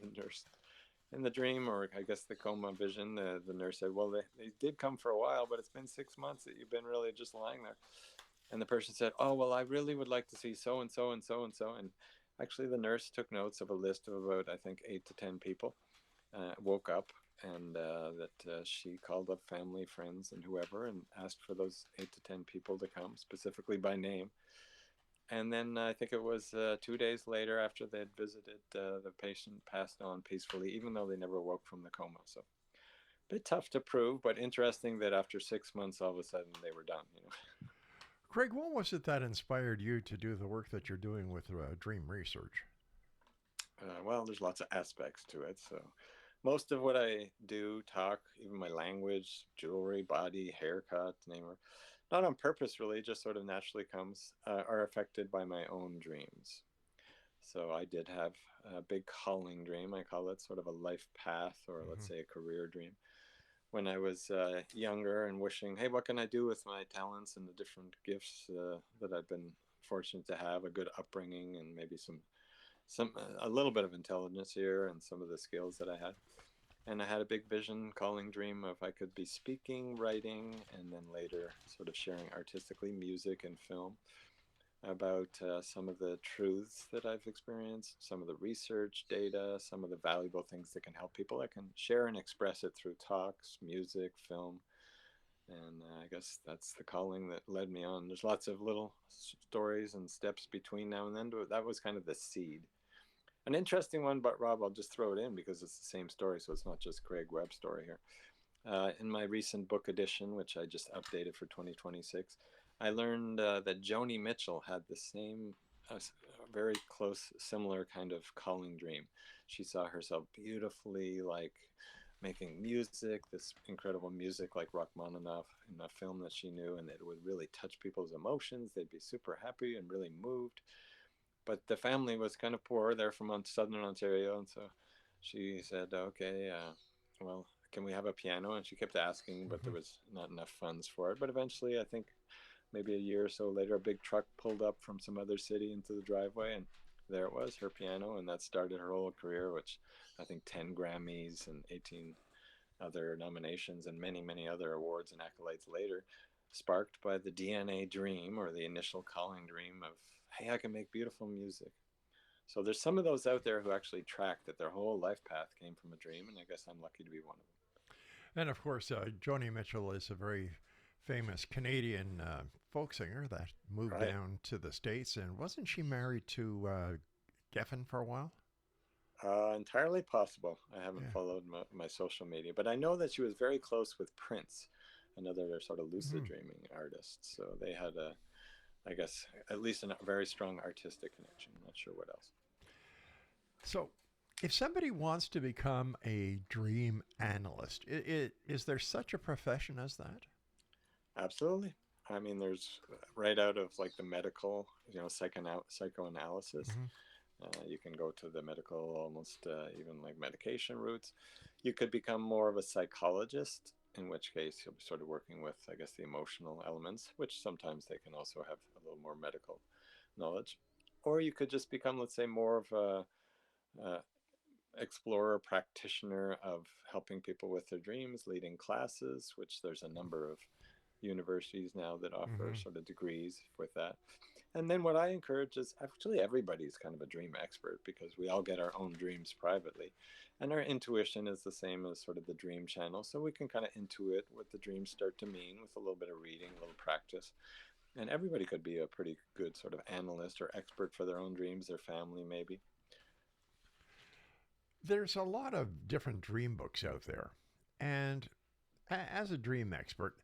Speaker 3: And the nurse, in the dream, or I guess the coma vision, the nurse said, "Well, they did come for a while, but it's been 6 months that you've been really just lying there." And the person said, "Oh, well, I really would like to see so and so and so and so." And actually, the nurse took notes of a list of about, I think, 8 to 10 people. Woke up, and that she called up family, friends, and whoever, and asked for those 8 to 10 people to come specifically by name. And then I think it was 2 days later, after they had visited, the patient passed on peacefully, even though they never woke from the coma. So a bit tough to prove, but interesting that after 6 months, all of a sudden they were done.
Speaker 2: Craig, what was it that inspired you to do the work that you're doing with dream research?
Speaker 3: Well, there's lots of aspects to it. So most of what I do, talk, even my language, jewelry, body, haircut, name it, not on purpose really, just sort of naturally comes, are affected by my own dreams. So I did have a big calling dream. I call it sort of a life path, or
Speaker 2: Mm-hmm.
Speaker 3: let's say a career dream. When I was younger and wishing, hey, what can I do with my talents and the different gifts that I've been fortunate to have, a good upbringing, and maybe a little bit of intelligence here, and some of the skills that I had. And I had a big vision, calling dream of I could be speaking, writing, and then later sort of sharing artistically, music and film, about some of the truths that I've experienced, some of the research data, some of the valuable things that can help people. I can share and express it through talks, music, film. And I guess that's the calling that led me on. There's lots of little stories and steps between now and then. That was kind of the seed. An interesting one, but Rob, I'll just throw it in because it's the same story, so it's not just Craig Webb's story here. In my recent book edition, which I just updated for 2026, I learned that Joni Mitchell had the same, very close, similar kind of calling dream. She saw herself beautifully, like making music, this incredible music like Rachmaninoff, in a film that she knew, and it would really touch people's emotions. They'd be super happy and really moved. But the family was kind of poor. They're from southern Ontario, and so she said, "Okay, well, can we have a piano?" And she kept asking, but
Speaker 2: Mm-hmm.
Speaker 3: there was not enough funds for it. But eventually, I think maybe a year or so later, a big truck pulled up from some other city into the driveway, and there it was, her piano, and that started her whole career, which I think 10 Grammys and 18 other nominations and many, many other awards and accolades later, sparked by the DNA dream, or the initial calling dream of, hey, I can make beautiful music. So there's some of those out there who actually track that their whole life path came from a dream, and I guess I'm lucky to be one of them.
Speaker 2: And of course, Joni Mitchell is a very famous Canadian folk singer that moved
Speaker 3: Right.
Speaker 2: down to the States. And wasn't she married to Geffen for a while?
Speaker 3: Entirely possible. I haven't
Speaker 2: Yeah.
Speaker 3: followed my social media, but I know that she was very close with Prince, another sort of lucid
Speaker 2: Mm-hmm.
Speaker 3: dreaming artist. So they had I guess, at least a very strong artistic connection. I'm not sure what else.
Speaker 2: So, if somebody wants to become a dream analyst, is there such a profession as that?
Speaker 3: Absolutely. I mean, there's right out of like the medical, psychoanalysis.
Speaker 2: Mm-hmm.
Speaker 3: You can go to the medical, almost even like medication routes. You could become more of a psychologist, in which case you'll be sort of working with, I guess, the emotional elements, which sometimes they can also have a little more medical knowledge. Or you could just become, let's say, more of a explorer, practitioner of helping people with their dreams, leading classes, which there's a number of universities now that offer
Speaker 2: Mm-hmm.
Speaker 3: sort of degrees with that. And then what I encourage is actually everybody's kind of a dream expert because we all get our own dreams privately. And our intuition is the same as sort of the dream channel. So we can kind of intuit what the dreams start to mean with a little bit of reading, a little practice. And everybody could be a pretty good sort of analyst or expert for their own dreams, their family maybe.
Speaker 2: There's a lot of different dream books out there. And as a dream expert,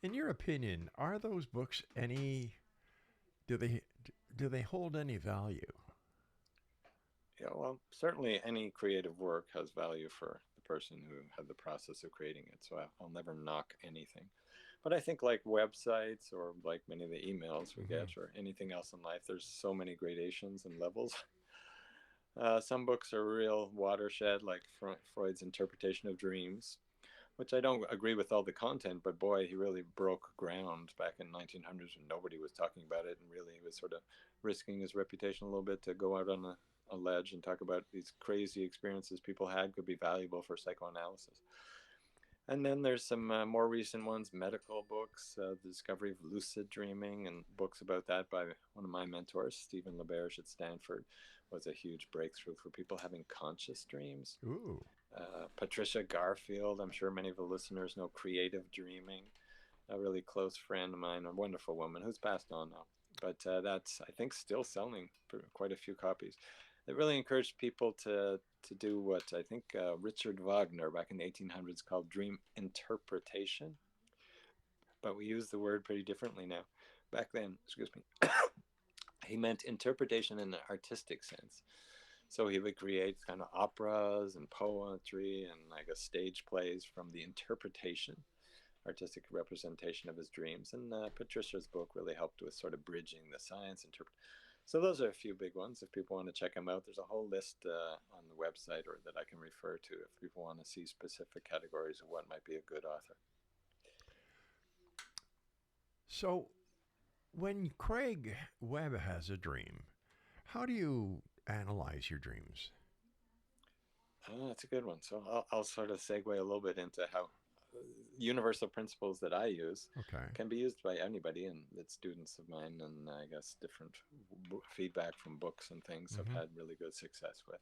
Speaker 2: in your opinion, are those books any do they do they hold any value?
Speaker 3: Yeah, well, certainly any creative work has value for the person who had the process of creating it. So I'll never knock anything. But I think like websites or like many of the emails we
Speaker 2: Mm-hmm.
Speaker 3: get or anything else in life, there's so many gradations and levels. Some books are real watershed, like Freud's interpretation of dreams, which I don't agree with all the content, but boy, he really broke ground back in 1900s when nobody was talking about it, and really he was sort of risking his reputation a little bit to go out on a ledge and talk about these crazy experiences people had could be valuable for psychoanalysis. And then there's some more recent ones, medical books, the discovery of lucid dreaming, and books about that by one of my mentors, Stephen LaBerge at Stanford, was a huge breakthrough for people having conscious dreams.
Speaker 2: Ooh.
Speaker 3: Patricia Garfield, I'm sure many of the listeners know Creative Dreaming, a really close friend of mine, a wonderful woman who's passed on now. But that's, I think, still selling quite a few copies. It really encouraged people to do what I think Richard Wagner back in the 1800s called dream interpretation. But we use the word pretty differently now. Back then, excuse me, he meant interpretation in an artistic sense. So he would create kind of operas and poetry and I guess stage plays from the interpretation, artistic representation of his dreams. And Patricia's book really helped with sort of bridging the science interpret. So those are a few big ones. If people want to check them out, there's a whole list on the website or that I can refer to if people want to see specific categories of what might be a good author.
Speaker 2: So, when Craig Webb has a dream, how do you analyze your dreams?
Speaker 3: Oh, that's a good one. So I'll sort of segue a little bit into how universal principles that I use
Speaker 2: Okay.
Speaker 3: can be used by anybody, and it's students of mine, and I guess different feedback from books and things
Speaker 2: Mm-hmm.
Speaker 3: I've had really good success with.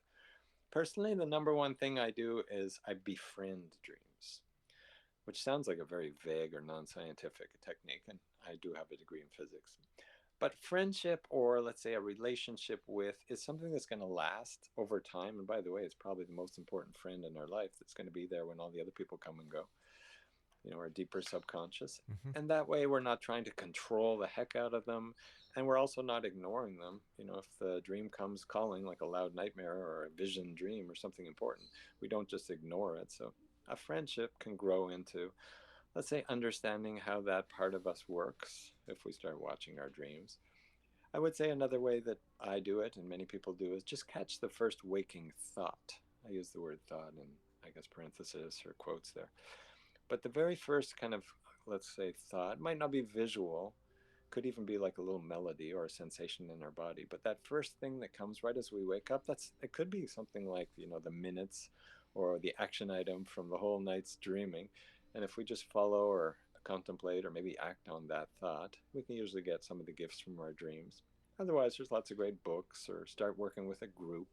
Speaker 3: Personally, the number one thing I do is I befriend dreams, which sounds like a very vague or non-scientific technique, and I do have a degree in physics. But friendship, or let's say a relationship with, is something that's going to last over time. And by the way, it's probably the most important friend in our life that's going to be there when all the other people come and go, our deeper subconscious.
Speaker 2: Mm-hmm.
Speaker 3: And that way, we're not trying to control the heck out of them. And we're also not ignoring them. If the dream comes calling like a loud nightmare or a vision dream or something important, we don't just ignore it. So a friendship can grow into, let's say, understanding how that part of us works if we start watching our dreams. I would say another way that I do it, and many people do, is just catch the first waking thought. I use the word thought in, I guess, parentheses or quotes there. But the very first kind of, let's say, thought might not be visual, could even be like a little melody or a sensation in our body. But that first thing that comes right as we wake up, it could be something like, the minutes or the action item from the whole night's dreaming. And if we just follow or contemplate or maybe act on that thought, we can usually get some of the gifts from our dreams. Otherwise, there's lots of great books, or start working with a group.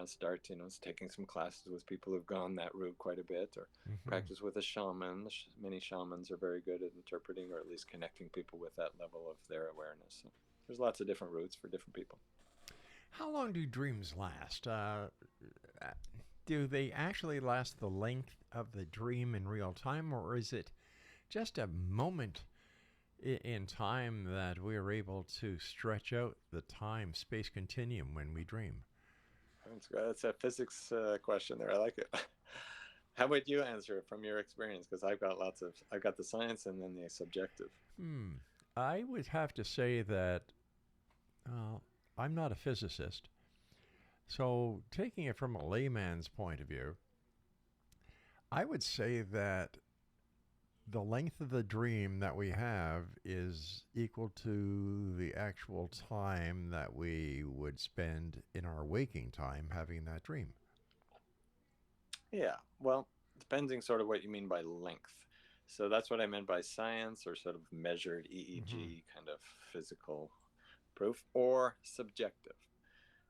Speaker 3: Start, taking some classes with people who've gone that route quite a bit, or
Speaker 2: Mm-hmm.
Speaker 3: practice with a shaman. Many shamans are very good at interpreting or at least connecting people with that level of their awareness. So there's lots of different routes for different people.
Speaker 2: How long do dreams last? Do they actually last the length of the dream in real time, or is it just a moment in time that we are able to stretch out the time space continuum when we dream?
Speaker 3: That's a physics question there. I like it. How would you answer it from your experience? Because I've got the science and then the subjective.
Speaker 2: I would have to say that I'm not a physicist. So, taking it from a layman's point of view, I would say that the length of the dream that we have is equal to the actual time that we would spend in our waking time having that dream.
Speaker 3: Yeah, well, depending sort of what you mean by length. So that's what I meant by science, or sort of measured EEG kind of physical proof, or subjective.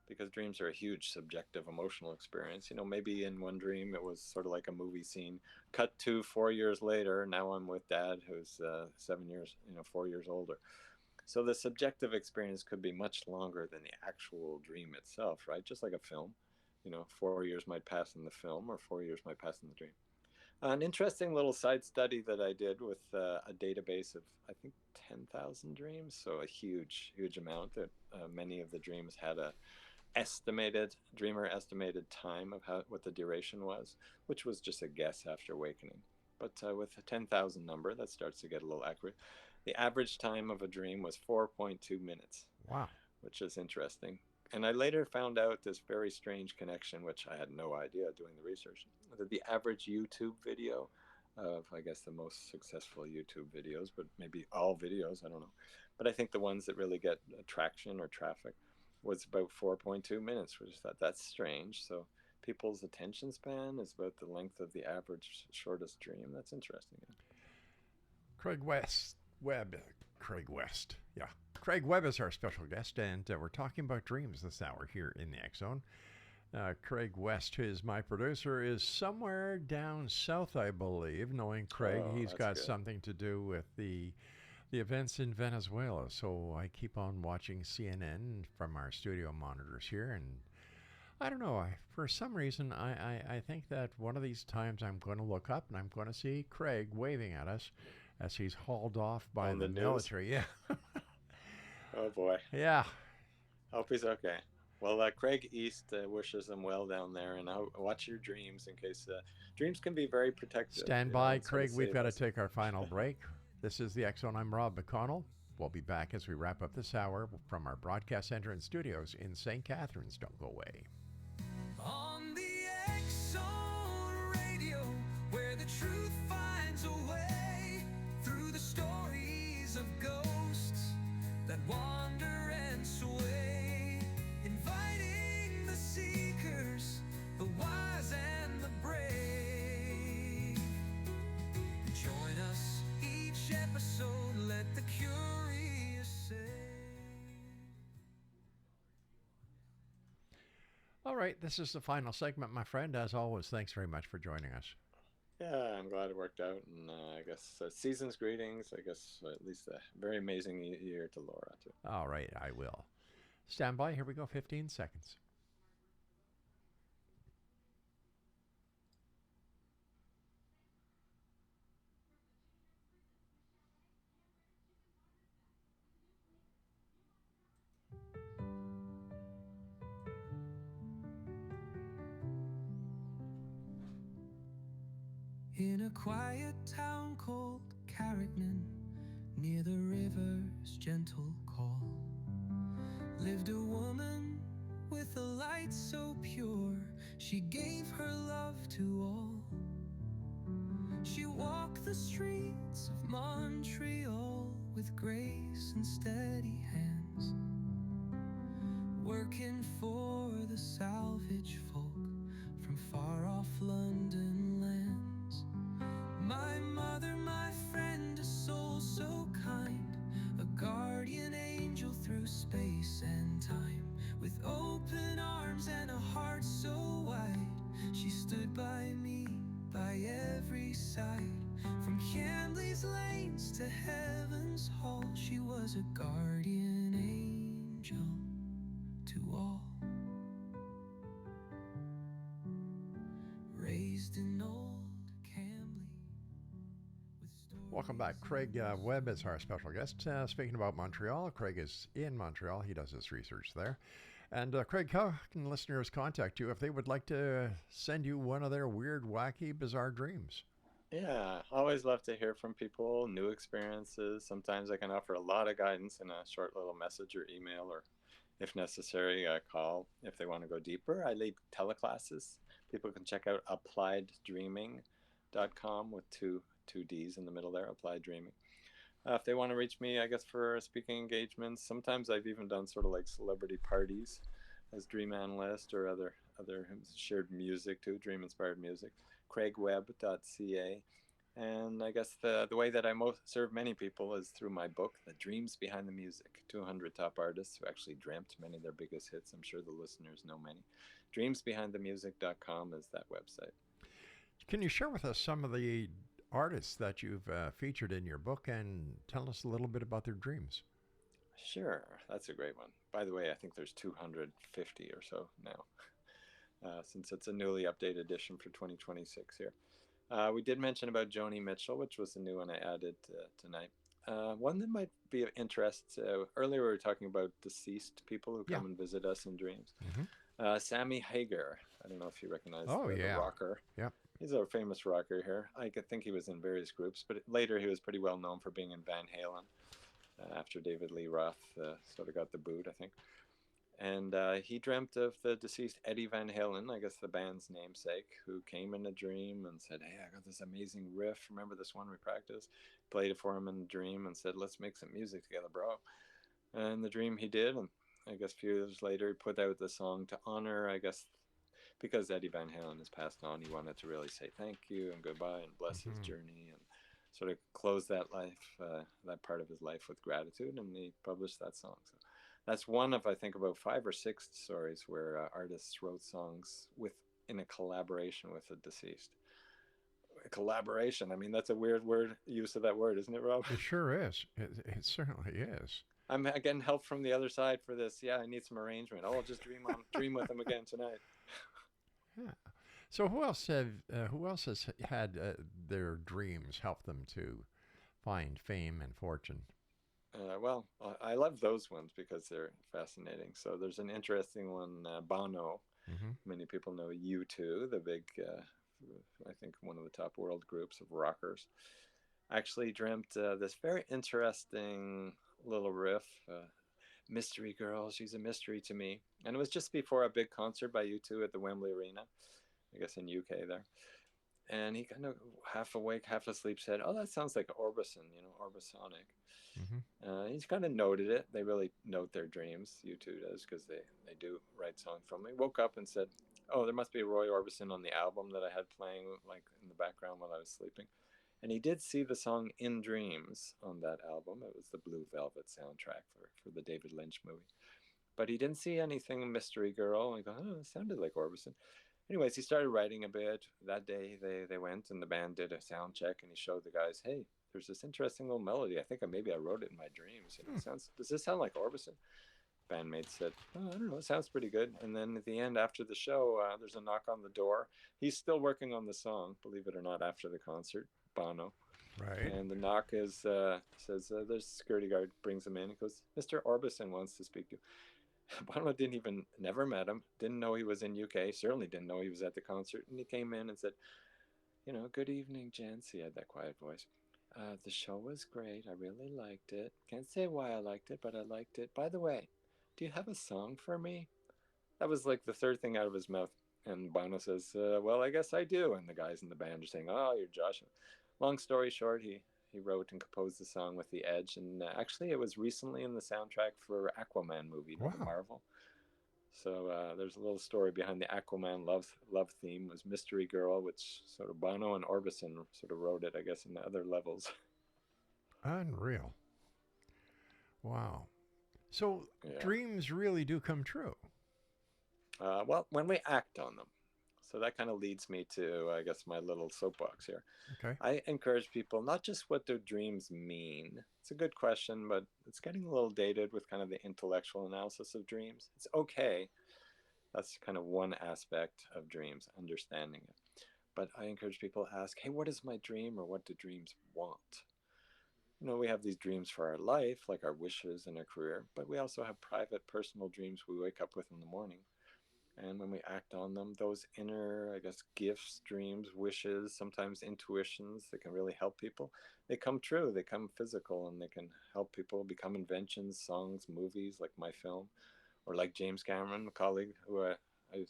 Speaker 3: Because dreams are a huge subjective emotional experience. You know, maybe in one dream it was sort of like a movie scene. Cut to 4 years later, now I'm with dad who's 7 years, 4 years older. So the subjective experience could be much longer than the actual dream itself, right? Just like a film. 4 years might pass in the film, or 4 years might pass in the dream. An interesting little side study that I did with a database of, I think, 10,000 dreams. So a huge, huge amount. That many of the dreams had a dreamer estimated time of what the duration was, which was just a guess after awakening. But with a 10,000 number, that starts to get a little accurate. The average time of a dream was 4.2 minutes.
Speaker 2: Wow.
Speaker 3: Which is interesting. And I later found out this very strange connection, which I had no idea doing the research, that the average YouTube video of, I guess, the most successful YouTube videos, but maybe all videos, I don't know. But I think the ones that really get traction or traffic was about 4.2 minutes, which I thought, that's strange. So people's attention span is about the length of the average shortest dream. That's interesting.
Speaker 2: Craig Webb. Yeah. Craig Webb is our special guest, and we're talking about dreams this hour here in the X Zone. Craig West, who is my producer, is somewhere down south, I believe. Knowing Craig, he's got
Speaker 3: good.
Speaker 2: something to do with the events in Venezuela. So I keep on watching CNN from our studio monitors here, and I don't know. For some reason, I think that one of these times I'm going to look up and I'm going to see Craig waving at us as he's hauled off by the military. Yeah.
Speaker 3: Oh boy.
Speaker 2: Yeah.
Speaker 3: Hope he's okay. Well, Craig East wishes him well down there, and I'll watch your dreams in case dreams can be very protective.
Speaker 2: Stand by, Craig. We've got to take our final break. This is the X Zone. I'm Rob McConnell. We'll be back as we wrap up this hour from our broadcast center and studios in St. Catharines. Don't go away.
Speaker 1: On the X-Zone Radio, where the truth finds a way through the stories of ghosts that wander and sway, inviting the seekers, the wise and the brave. Join us each episode, let the curious say.
Speaker 2: All right, this is the final segment, my friend. As always, thanks very much for joining us.
Speaker 3: Yeah, I'm glad it worked out, and I guess season's greetings. I guess at least a very amazing year to Laura too.
Speaker 2: All right, I will. Stand by. Here we go. 15 seconds.
Speaker 1: In a quiet town called Carricknan, near the river's gentle call, lived a woman with a light so pure, she gave her love to all. She walked the streets of Montreal with grace and steady hands, working for the salvage folk from far off London lands. My mother, my friend, a soul so kind, a guardian angel through space and time. With open arms and a heart so wide, she stood by me, by every side. From Camley's lanes to Heaven's Hall, she was a guardian angel to all. Raised in old Camley with stories.
Speaker 2: welcome back. Craig Webb is our special guest. Speaking about Montreal, Craig is in Montreal. He does his research there. And Craig, how can listeners contact you if they would like to send you one of their weird, wacky, bizarre dreams?
Speaker 3: Yeah, always love to hear from people, new experiences. Sometimes I can offer a lot of guidance in a short little message or email, or if necessary, a call if they want to go deeper. I lead teleclasses. People can check out applieddreaming.com with two D's in the middle there, Applied Dreaming. If they want to reach me, I guess, for speaking engagements, sometimes I've even done sort of like celebrity parties as dream analyst, or other shared music too, dream inspired music. craigwebb.ca. And I guess the way that I most serve many people is through my book, The Dreams Behind the Music, 200 top artists who actually dreamt many of their biggest hits. I'm sure the listeners know many. Dreamsbehindthemusic.com is that website.
Speaker 2: Can you share with us some of the artists that you've featured in your book and tell us a little bit about their dreams?
Speaker 3: Sure, that's a great one. By the way, I think there's 250 or so now, since it's a newly updated edition for 2026 here. We did mention about Joni Mitchell, which was a new one I added tonight. One that might be of interest. Earlier we were talking about deceased people who come and visit us in dreams.
Speaker 2: Mm-hmm.
Speaker 3: Sammy Hagar. I don't know if you recognize the rocker.
Speaker 2: Yeah.
Speaker 3: He's a famous rocker here. I think he was in various groups, but later he was pretty well known for being in Van Halen after David Lee Roth sort of got the boot, I think. And he dreamt of the deceased Eddie Van Halen, I guess the band's namesake, who came in a dream and said, hey, I got this amazing riff. Remember this one we practiced? Played it for him in a dream and said, let's make some music together, bro. And in the dream he did. And I guess a few years later, he put out the song to honor, I guess, because Eddie Van Halen has passed on, he wanted to really say thank you and goodbye and bless his journey and sort of close that life, that part of his life with gratitude. And he published that song. So that's one of, I think, about 5 or 6 stories where artists wrote songs in a collaboration with the deceased. Collaboration. I mean, that's a weird use of that word, isn't it, Rob?
Speaker 2: It sure is. It certainly is.
Speaker 3: I'm getting help from the other side for this. Yeah, I need some arrangement. Oh, I'll just dream with them again tonight.
Speaker 2: Yeah. So who else has had their dreams help them to find fame and fortune?
Speaker 3: Well, I love those ones because they're fascinating. So there's an interesting one, Bono.
Speaker 2: Mm-hmm.
Speaker 3: Many people know U2, the big, I think one of the top world groups of rockers. Actually dreamt this very interesting little riff, Mystery Girl, she's a mystery to me. And it was just before a big concert by U2 at the Wembley Arena, I guess in UK there. And he kind of half awake, half asleep said, oh, that sounds like Orbison, Orbisonic.
Speaker 2: Mm-hmm.
Speaker 3: He's kind of noted it. They really note their dreams, U2 does, because they do write songs from me. Woke up and said, oh, there must be Roy Orbison on the album that I had playing like in the background while I was sleeping. And he did see the song In Dreams on that album. It was the Blue Velvet soundtrack for the David Lynch movie. But he didn't see anything Mystery Girl. And I go, oh, it sounded like Orbison. Anyways, he started writing a bit. That day they went and the band did a sound check and he showed the guys, hey, there's this interesting little melody. I think maybe I wrote it in my dreams. Does this sound like Orbison? Bandmate said, oh, I don't know, it sounds pretty good. And then at the end, after the show, there's a knock on the door. He's still working on the song, believe it or not, after the concert. Bono.
Speaker 2: Right.
Speaker 3: And the knock is says there's a security guard, brings him in. He goes, Mr. Orbison wants to speak to you. Bono never met him, didn't know he was in UK, certainly didn't know he was at the concert. And he came in and said, good evening, gents. He had that quiet voice. The show was great. I really liked it. Can't say why I liked it, but I liked it. By the way, do you have a song for me? That was like the third thing out of his mouth. And Bono says, well, I guess I do. And the guys in the band are saying, oh, you're Josh. Long story short, he wrote and composed the song with The Edge. And actually, it was recently in the soundtrack for Aquaman movie,
Speaker 2: wow.
Speaker 3: Marvel. So there's a little story behind the Aquaman love theme was Mystery Girl, which sort of Bono and Orbison sort of wrote it, I guess, in the other levels.
Speaker 2: Unreal. Wow. So dreams really do come true.
Speaker 3: Well, when we act on them. So that kind of leads me to, I guess, my little soapbox here.
Speaker 2: Okay.
Speaker 3: I encourage people, not just what do dreams mean. It's a good question, but it's getting a little dated with kind of the intellectual analysis of dreams. It's okay. That's kind of one aspect of dreams, understanding it. But I encourage people to ask, hey, what is my dream, or what do dreams want? We have these dreams for our life, like our wishes and our career, but we also have private, personal dreams we wake up with in the morning. And when we act on them, those inner, I guess, gifts, dreams, wishes, sometimes intuitions that can really help people, they come true, they come physical, and they can help people become inventions, songs, movies, like my film, or like James Cameron, a colleague who I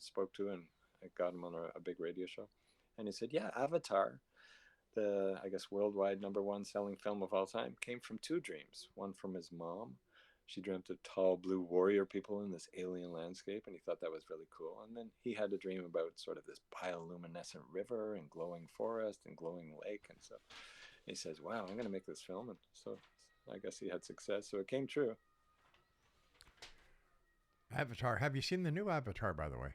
Speaker 3: spoke to, and I got him on a big radio show. And he said, yeah, Avatar, the, I guess, worldwide number one selling film of all time, came from two dreams. One from his mom. She dreamt of tall blue warrior people in this alien landscape, and he thought that was really cool. And then he had a dream about sort of this bioluminescent river and glowing forest and glowing lake. And so he says, wow, I'm going to make this film. And so I guess he had success. So it came true.
Speaker 2: Avatar. Have you seen the new Avatar, by the way?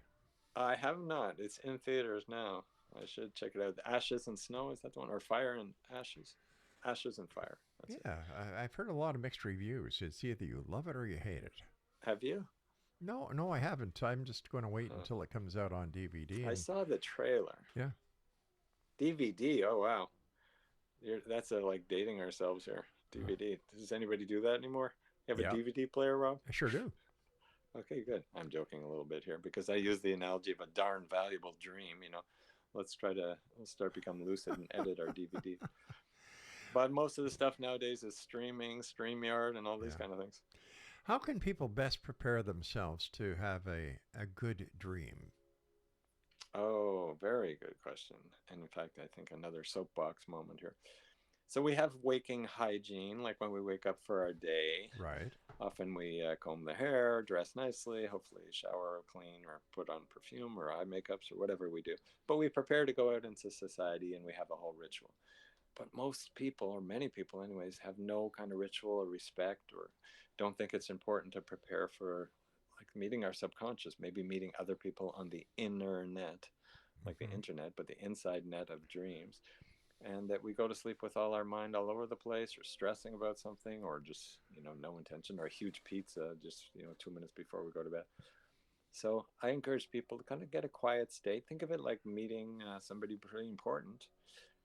Speaker 3: I have not. It's in theaters now. I should check it out. The Ashes and Snow, is that the one? Or Fire and Ashes? Ashes and Fire. That's it.
Speaker 2: Yeah, I've heard a lot of mixed reviews. It's either you love it or you hate it.
Speaker 3: Have you?
Speaker 2: No, no, I haven't. I'm just going to wait until it comes out on DVD.
Speaker 3: I saw the trailer.
Speaker 2: Yeah.
Speaker 3: DVD. Oh wow, that's like dating ourselves here. DVD. Does anybody do that anymore? You have a DVD player, Rob?
Speaker 2: I sure do.
Speaker 3: Okay, good. I'm joking a little bit here because I use the analogy of a darn valuable dream. Let's start become lucid and edit our DVD. But most of the stuff nowadays is streaming, StreamYard, and all these kind of things.
Speaker 2: How can people best prepare themselves to have a good dream?
Speaker 3: Oh, very good question. And in fact, I think another soapbox moment here. So we have waking hygiene, like when we wake up for our day.
Speaker 2: Right.
Speaker 3: Often we comb the hair, dress nicely, hopefully shower or clean or put on perfume or eye makeups or whatever we do. But we prepare to go out into society and we have a whole ritual. But most people, or many people anyways, have no kind of ritual or respect or don't think it's important to prepare for like meeting our subconscious, maybe meeting other people on the inner net, like the internet, but the inside net of dreams. And that we go to sleep with all our mind all over the place or stressing about something or just, no intention or a huge pizza just, 2 minutes before we go to bed. So I encourage people to kind of get a quiet state. Think of it like meeting somebody pretty important.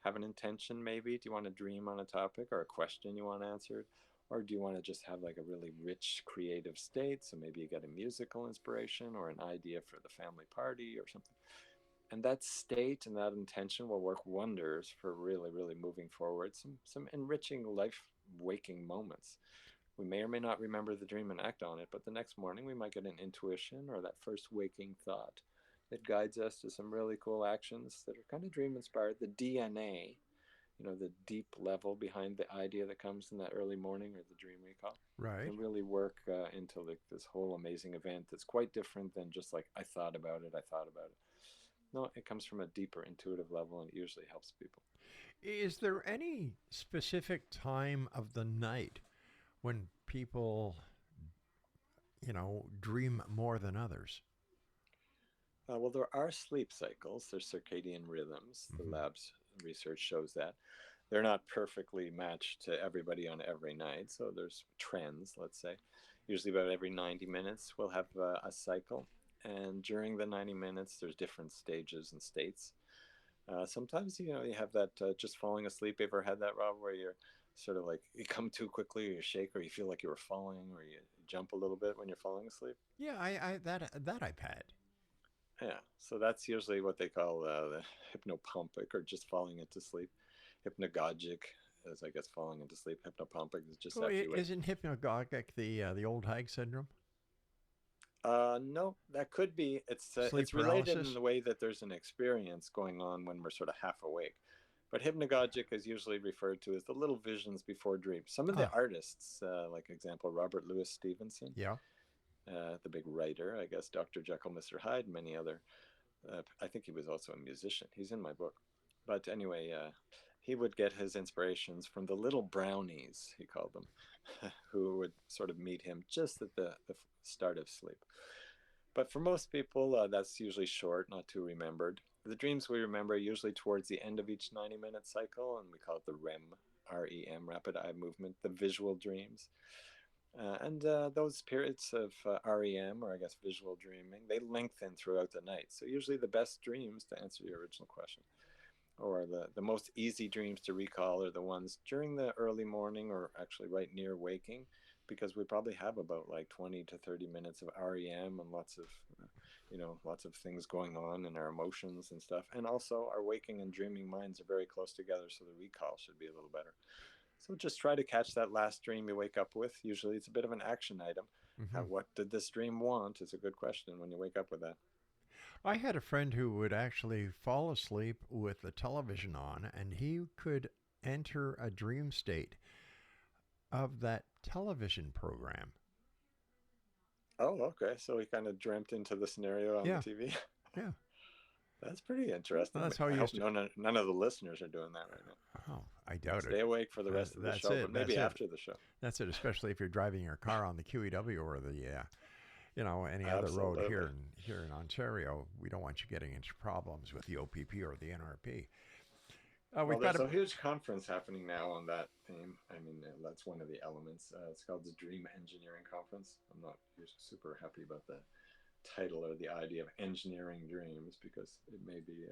Speaker 3: Have an intention maybe. Do you want to dream on a topic or a question you want answered? Or do you want to just have like a really rich creative state? So maybe you get a musical inspiration or an idea for the family party or something. And that state and that intention will work wonders for really, really moving forward. Some enriching life waking moments. We may or may not remember the dream and act on it, but the next morning we might get an intuition or that first waking thought that guides us to some really cool actions that are kind of dream inspired. The DNA, the deep level behind the idea that comes in that early morning or the dream recall,
Speaker 2: right,
Speaker 3: can really work into this whole amazing event that's quite different than just like, I thought about it. No, it comes from a deeper intuitive level and it usually helps people.
Speaker 2: Is there any specific time of the night when people, dream more than others?
Speaker 3: Well, there are sleep cycles. There's circadian rhythms. The lab's research shows that. They're not perfectly matched to everybody on every night. So there's trends, let's say. Usually about every 90 minutes, we'll have a cycle. And during the 90 minutes, there's different stages and states. Sometimes, you have that just falling asleep. You ever had that, Rob, where you're sort of like, you come too quickly or you shake or you feel like you were falling or you jump a little bit when you're falling asleep?
Speaker 2: Yeah, that I've had.
Speaker 3: Yeah, so that's usually what they call the hypnopompic or just falling into sleep. Hypnagogic is, I guess, falling into sleep. Hypnopompic is just after
Speaker 2: Isn't hypnagogic the old hag syndrome?
Speaker 3: No, that could be. It's related
Speaker 2: paralysis?
Speaker 3: in the way that there's an experience going on when we're sort of half awake. But hypnagogic is usually referred to as the little visions before dreams. Some of the artists, like example, Robert Louis Stevenson, the big writer, I guess, Dr. Jekyll, Mr. Hyde, many other. I think he was also a musician. He's in my book. But anyway, he would get his inspirations from the little brownies, he called them, who would sort of meet him just at the start of sleep. But for most people, that's usually short, not too remembered. The dreams we remember are usually towards the end of each 90-minute cycle, and we call it the REM, R-E-M, rapid eye movement, the visual dreams. And those periods of REM, or I guess visual dreaming, they lengthen throughout the night. So usually the best dreams, to answer your original question, or the most easy dreams to recall are the ones during the early morning or actually right near waking, because we probably have about like 20 to 30 minutes of REM and lots of lots of things going on in our emotions and stuff. And also our waking and dreaming minds are very close together, so the recall should be a little better. So just try to catch that last dream you wake up with. Usually it's a bit of an action item. What did this dream want is a good question when you wake up with that.
Speaker 2: I had a friend who would actually fall asleep with the television on, and he could enter a dream state of that television program.
Speaker 3: Oh, okay. So he kind of dreamt into the scenario on
Speaker 2: Yeah.
Speaker 3: the TV.
Speaker 2: Yeah.
Speaker 3: That's pretty interesting.
Speaker 2: That's how
Speaker 3: I
Speaker 2: you
Speaker 3: hope
Speaker 2: used to.
Speaker 3: none of the listeners are doing that right now.
Speaker 2: Oh, I doubt
Speaker 3: Stay
Speaker 2: it.
Speaker 3: awake for the rest of the
Speaker 2: That's
Speaker 3: show,
Speaker 2: it.
Speaker 3: but maybe
Speaker 2: That's it.
Speaker 3: after the show.
Speaker 2: That's it. Especially if you're driving your car on the QEW or the, any other road
Speaker 3: Absolutely.
Speaker 2: here in Ontario. We don't want you getting into problems with the OPP or the NRP.
Speaker 3: Well,
Speaker 2: We've
Speaker 3: there's
Speaker 2: got
Speaker 3: a huge conference happening now on that theme. I mean, that's one of the elements. It's called the Dream Engineering Conference. I'm not super happy about the title or the idea of engineering dreams, because it may be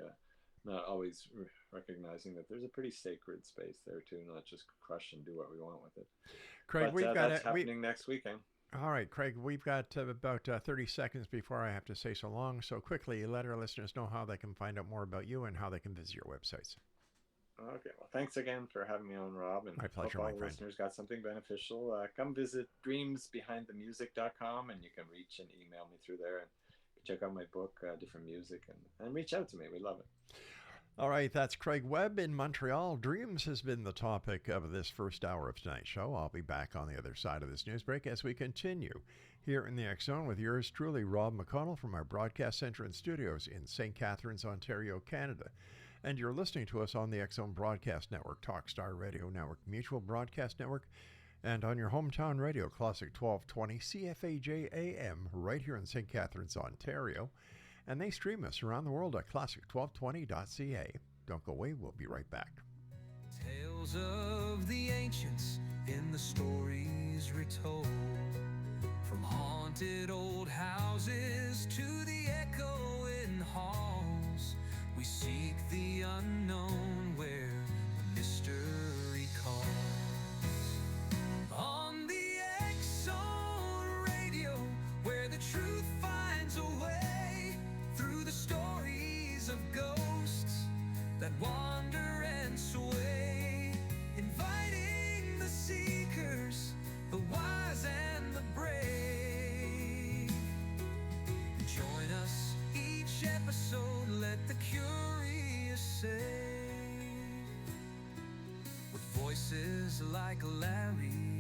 Speaker 3: not always recognizing that there's a pretty sacred space there too, not just crush and do what we want with it.
Speaker 2: Craig.
Speaker 3: But that's happening next weekend.
Speaker 2: All right, Craig, we've got about 30 seconds before I have to say so long. So quickly, let our listeners know how they can find out more about you and how they can visit your websites.
Speaker 3: Okay, well, thanks again for having me on, Rob. And
Speaker 2: My pleasure,
Speaker 3: hope
Speaker 2: my
Speaker 3: all
Speaker 2: friend.
Speaker 3: listeners got something beneficial. Come visit dreamsbehindthemusic.com, and you can reach and email me through there. And check out my book, Different Music, and reach out to me. We love it.
Speaker 2: All right, that's Craig Webb in Montreal. Dreams has been the topic of this first hour of tonight's show. I'll be back on the other side of this news break as we continue here in the X Zone with yours truly, Rob McConnell, from our broadcast center and studios in St. Catharines, Ontario, Canada. And you're listening to us on the X Zone Broadcast Network, Talkstar Radio Network, Mutual Broadcast Network, and on your hometown radio, Classic 1220 CFAJ AM, right here in St. Catharines, Ontario. And they stream us around the world at classic1220.ca. Don't go away, we'll be right back.
Speaker 1: Tales of the ancients in the stories retold, from haunted old houses to the echoing halls. We seek the unknown where the mystery calls. On the X-Zone Radio, where the truth finds a way through the stories of ghosts that wander and sway, inviting the seekers, the wise and the brave. Join us each episode, let the curious say, with voices like Larry